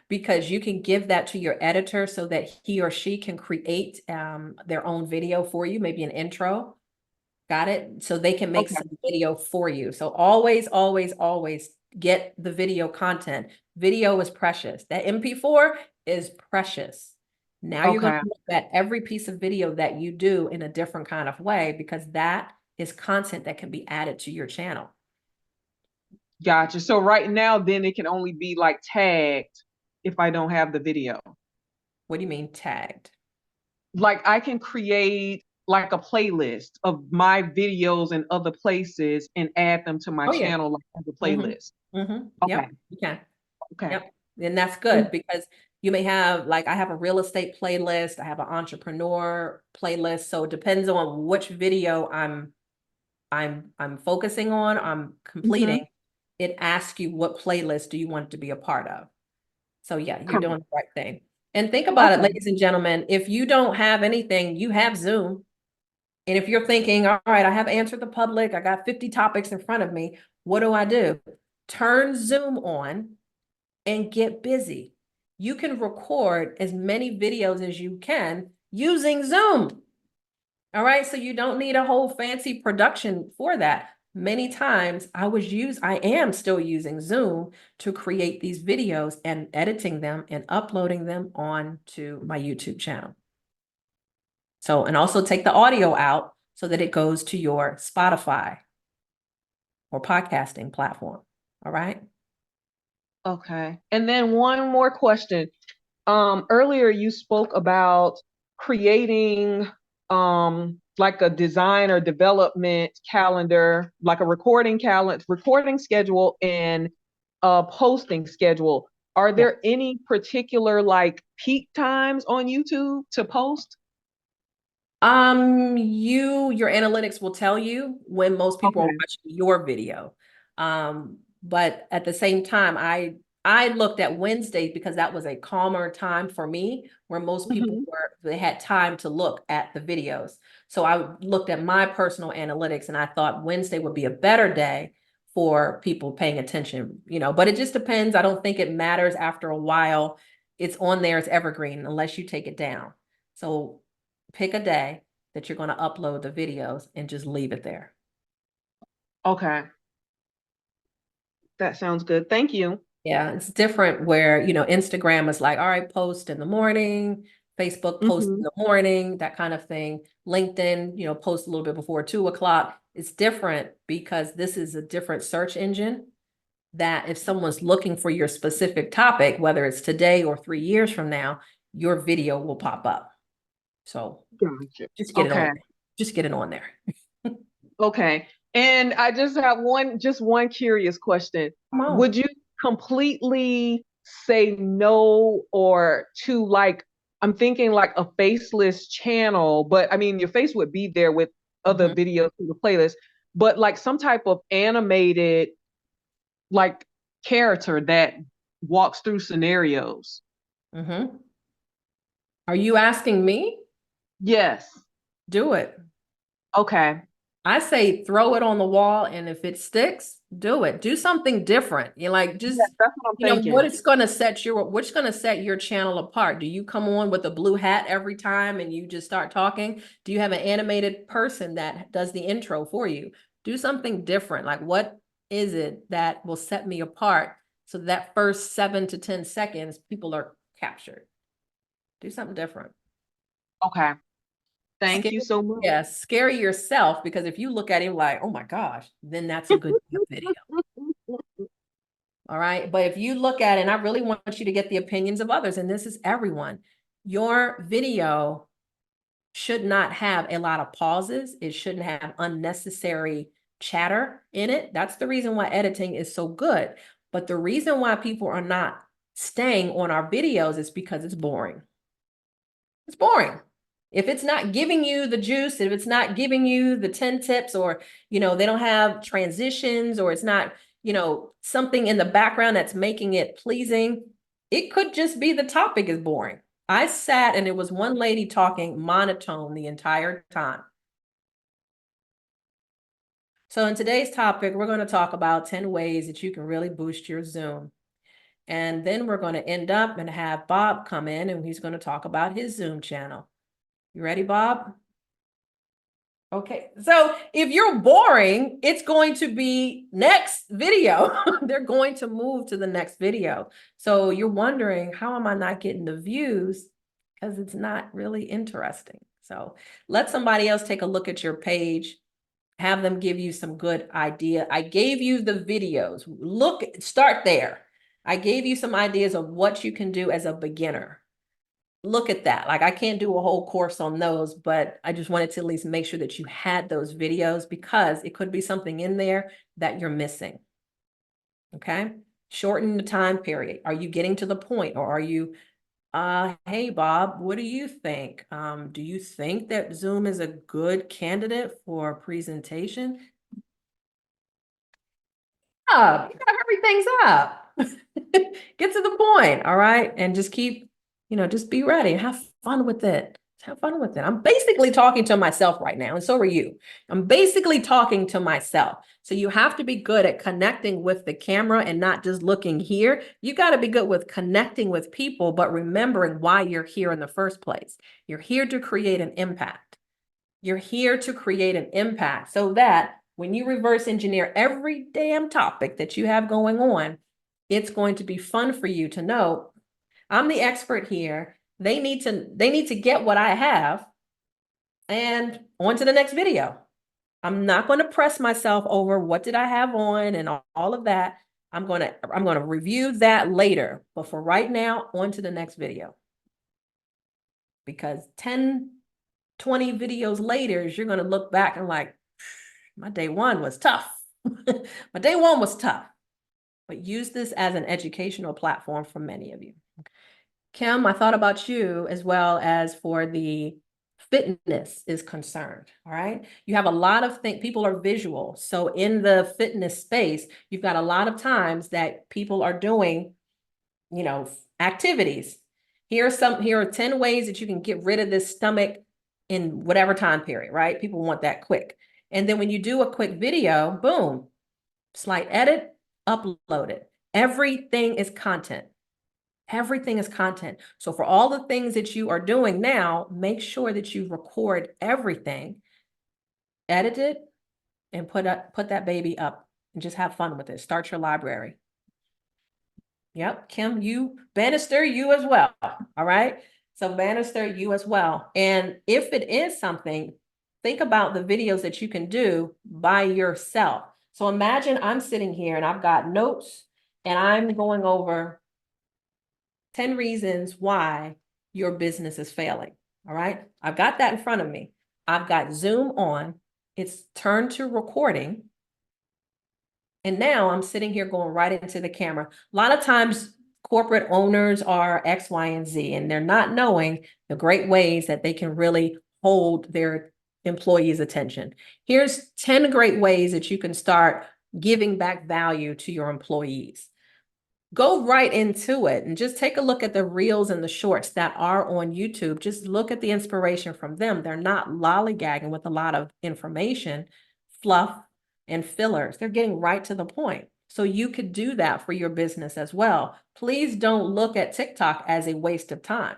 because you can give that to your editor so that he or she can create their own video for you, maybe an intro. Got it? So they can make some video for you. So always, always, always get the video content. Video is precious. That MP4 is precious. Now you're going to look at every piece of video that you do in a different kind of way, because that is content that can be added to your channel. Gotcha. So right now, then it can only be like tagged if I don't have the video. What do you mean tagged? Like I can create like a playlist of my videos in other places and add them to my channel like as a playlist. Okay. Yep, you can. Okay. Yep. And that's good because you may have, like, I have a real estate playlist, I have an entrepreneur playlist. So it depends on which video I'm focusing on, I'm completing. It asks you what playlist do you want to be a part of. So yeah, you're doing the right thing. And think about it, ladies and gentlemen, if you don't have anything, you have Zoom. And if you're thinking, all right, I have answered the public, I got 50 topics in front of me, what do? Turn Zoom on and get busy. You can record as many videos as you can using Zoom. All right, so you don't need a whole fancy production for that. Many times I am still using Zoom to create these videos and editing them and uploading them onto my YouTube channel. So, and also take the audio out so that it goes to your Spotify or podcasting platform. All right. Okay. And then one more question. Earlier you spoke about creating like a design or development calendar, like a recording schedule and a posting schedule. Are there any particular like peak times on YouTube to post? Your analytics will tell you when most people are Okay. watching your video. But at the same time, I looked at Wednesdays because that was a calmer time for me, where most people Mhm. they had time to look at the videos. So I looked at my personal analytics and I thought Wednesday would be a better day for people paying attention, but it just depends. I don't think it matters after a while. It's on there, it's evergreen unless you take it down. So pick a day that you're going to upload the videos and just leave it there. Okay. That sounds good. Thank you. Yeah, it's different where, Instagram is like, all right, post in the morning, Facebook post in Mhm. the morning, that kind of thing. LinkedIn, post a little bit before 2 o'clock. It's different because this is a different search engine that if someone's looking for your specific topic, whether it's today or 3 years from now, your video will pop up. So Gotcha. just get it on Okay. there. Just get it on there. Okay. And I just have just one curious question. Come on. Would you completely say no or to like, I'm thinking like a faceless channel, but I mean, your face would be there with other Mhm. videos in the playlist, but like some type of animated like character that walks through scenarios. Mm-hmm. Are you asking me? Yes. Do it. Okay. I say throw it on the wall, and if it sticks, do it. Do something different. You're like, Yes, just, that's what I'm thinking. what's going to set your channel apart? Do you come on with a blue hat every time and you just start talking? Do you have an animated person that does the intro for you? Do something different. Like, what is it that will set me apart so that first 7 to 10 seconds, people are captured? Do something different. Okay. Thank Scare, you so much. yeah, scare yourself, because if you look at it like, oh my gosh, then that's a good video. All right. But if you look at it, and I really want you to get the opinions of others, and this is everyone, your video should not have a lot of pauses. It shouldn't have unnecessary chatter in it. That's the reason why editing is so good. But the reason why people are not staying on our videos is because it's boring. It's boring. If it's not giving you the juice, if it's not giving you the 10 tips, or, they don't have transitions, or it's not, something in the background that's making it pleasing, it could just be the topic is boring. I sat and it was one lady talking monotone the entire time. So in today's topic, we're going to talk about 10 ways that you can really boost your Zoom. And then we're going to end up and have Bob come in, and he's going to talk about his Zoom channel. You ready, Bob? Okay, so if you're boring, it's going to be next video. They're going to move to the next video. So you're wondering, how am I not getting the views? Because it's not really interesting. So let somebody else take a look at your page. Have them give you some good idea. I gave you the videos. Start there. I gave you some ideas of what you can do as a beginner. Look at that. Like, I can't do a whole course on those, but I just wanted to at least make sure that you had those videos, because it could be something in there that you're missing. Okay. Shorten the time period. Are you getting to the point, or are you, hey, Bob, what do you think? Do you think that Zoom is a good candidate for presentation? You gotta hurry things up. Get to the point, all right? And just keep, just be ready. Have fun with it. Have fun with it. I'm basically talking to myself right now, and so are you. I'm basically talking to myself. So you have to be good at connecting with the camera and not just looking here. You got to be good with connecting with people, but remembering why you're here in the first place. You're here to create an impact. You're here to create an impact, so that when you reverse engineer every damn topic that you have going on, it's going to be fun for you to know, I'm the expert here. They need to get what I have, and on to the next video. I'm not going to press myself over what did I have on and all of that. I'm going to review that later. But for right now, on to the next video. Because 10, 20 videos later, you're going to look back and like, my day one was tough. My day one was tough. But use this as an educational platform for many of you. Kim, I thought about you as well as for the fitness is concerned, all right? You have a lot of things, people are visual. So in the fitness space, you've got a lot of times that people are doing, you know, activities. Here are 10 ways that you can get rid of this stomach in whatever time period, right? People want that quick. And then when you do a quick video, boom, slight edit, upload it. Everything is content. Everything is content. So for all the things that you are doing now, make sure that you record everything, edit it, and put that baby up and just have fun with it. Start your library. Yep, Kim, Bannister, you as well. All right. So Bannister, you as well. And if it is something, think about the videos that you can do by yourself. So imagine I'm sitting here and I've got notes and I'm going over 10 reasons why your business is failing. All right. I've got that in front of me. I've got Zoom on. It's turned to recording. And now I'm sitting here going right into the camera. A lot of times corporate owners are X, Y, and Z, and they're not knowing the great ways that they can really hold their employees' attention. Here's 10 great ways that you can start giving back value to your employees. Go right into it and just take a look at the reels and the shorts that are on YouTube. Just look at the inspiration from them. They're not lollygagging with a lot of information, fluff, and fillers. They're getting right to the point. So you could do that for your business as well. Please don't look at TikTok as a waste of time.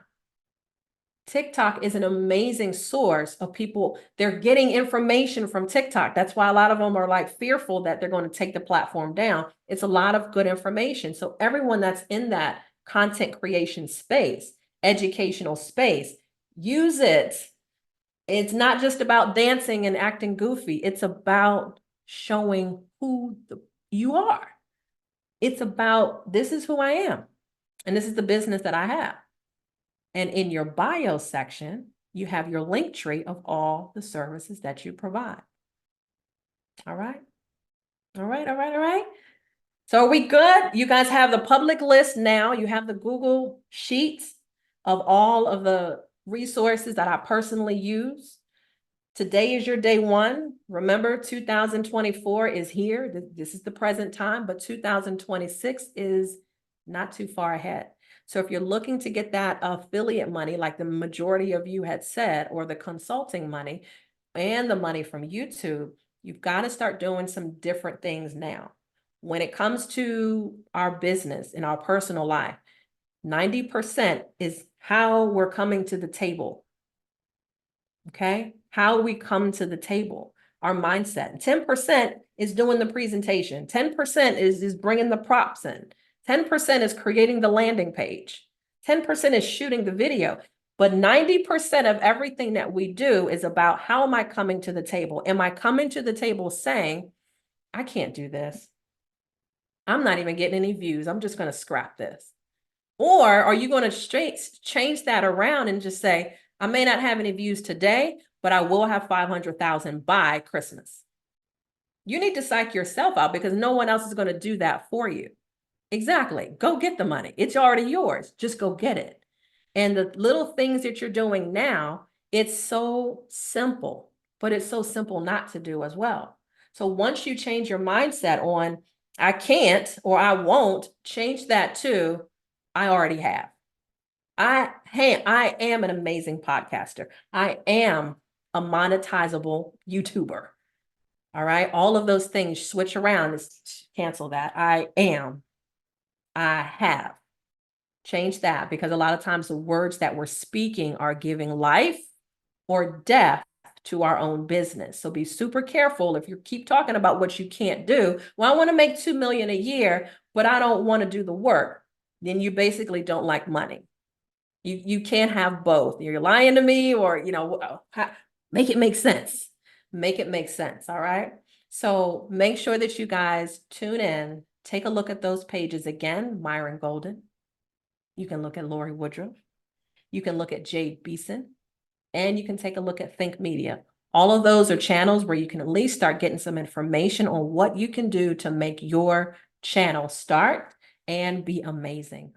TikTok is an amazing source of people. They're getting information from TikTok. That's why a lot of them are like fearful that they're going to take the platform down. It's a lot of good information. So everyone that's in that content creation space, educational space, use it. It's not just about dancing and acting goofy. It's about showing who you are. It's about, this is who I am. And this is the business that I have. And in your bio section, you have your link tree of all the services that you provide. All right. All right. All right. All right. So are we good? You guys have the public list now. You have the Google Sheets of all of the resources that I personally use. Today is your day one. Remember, 2024 is here. This is the present time, but 2026 is not too far ahead. So if you're looking to get that affiliate money, like the majority of you had said, or the consulting money and the money from YouTube, you've got to start doing some different things now. When it comes to our business and our personal life, 90% is how we're coming to the table. Okay? How we come to the table, our mindset. 10% is doing the presentation. 10% is bringing the props in. 10% is creating the landing page. 10% is shooting the video. But 90% of everything that we do is about how am I coming to the table? Am I coming to the table saying, I can't do this. I'm not even getting any views. I'm just going to scrap this. Or are you going to change that around and just say, I may not have any views today, but I will have 500,000 by Christmas. You need to psych yourself out because no one else is going to do that for you. Exactly. Go get the money. It's already yours. Just go get it. And the little things that you're doing now, it's so simple, but it's so simple not to do as well. So once you change your mindset on, I can't or I won't, change that to, I already have. I am an amazing podcaster. I am a monetizable YouTuber. All right. All of those things switch around. Cancel that. I have. Change that because a lot of times the words that we're speaking are giving life or death to our own business. So be super careful if you keep talking about what you can't do. Well, I want to make 2 million a year, but I don't want to do the work. Then you basically don't like money. You can't have both. You're lying to me or, make it make sense. Make it make sense. All right. So make sure that you guys tune in. Take a look at those pages again. Myron Golden. You can look at Lorie Woodruff. You can look at Jade Beeson. And you can take a look at Think Media. All of those are channels where you can at least start getting some information on what you can do to make your channel start and be amazing.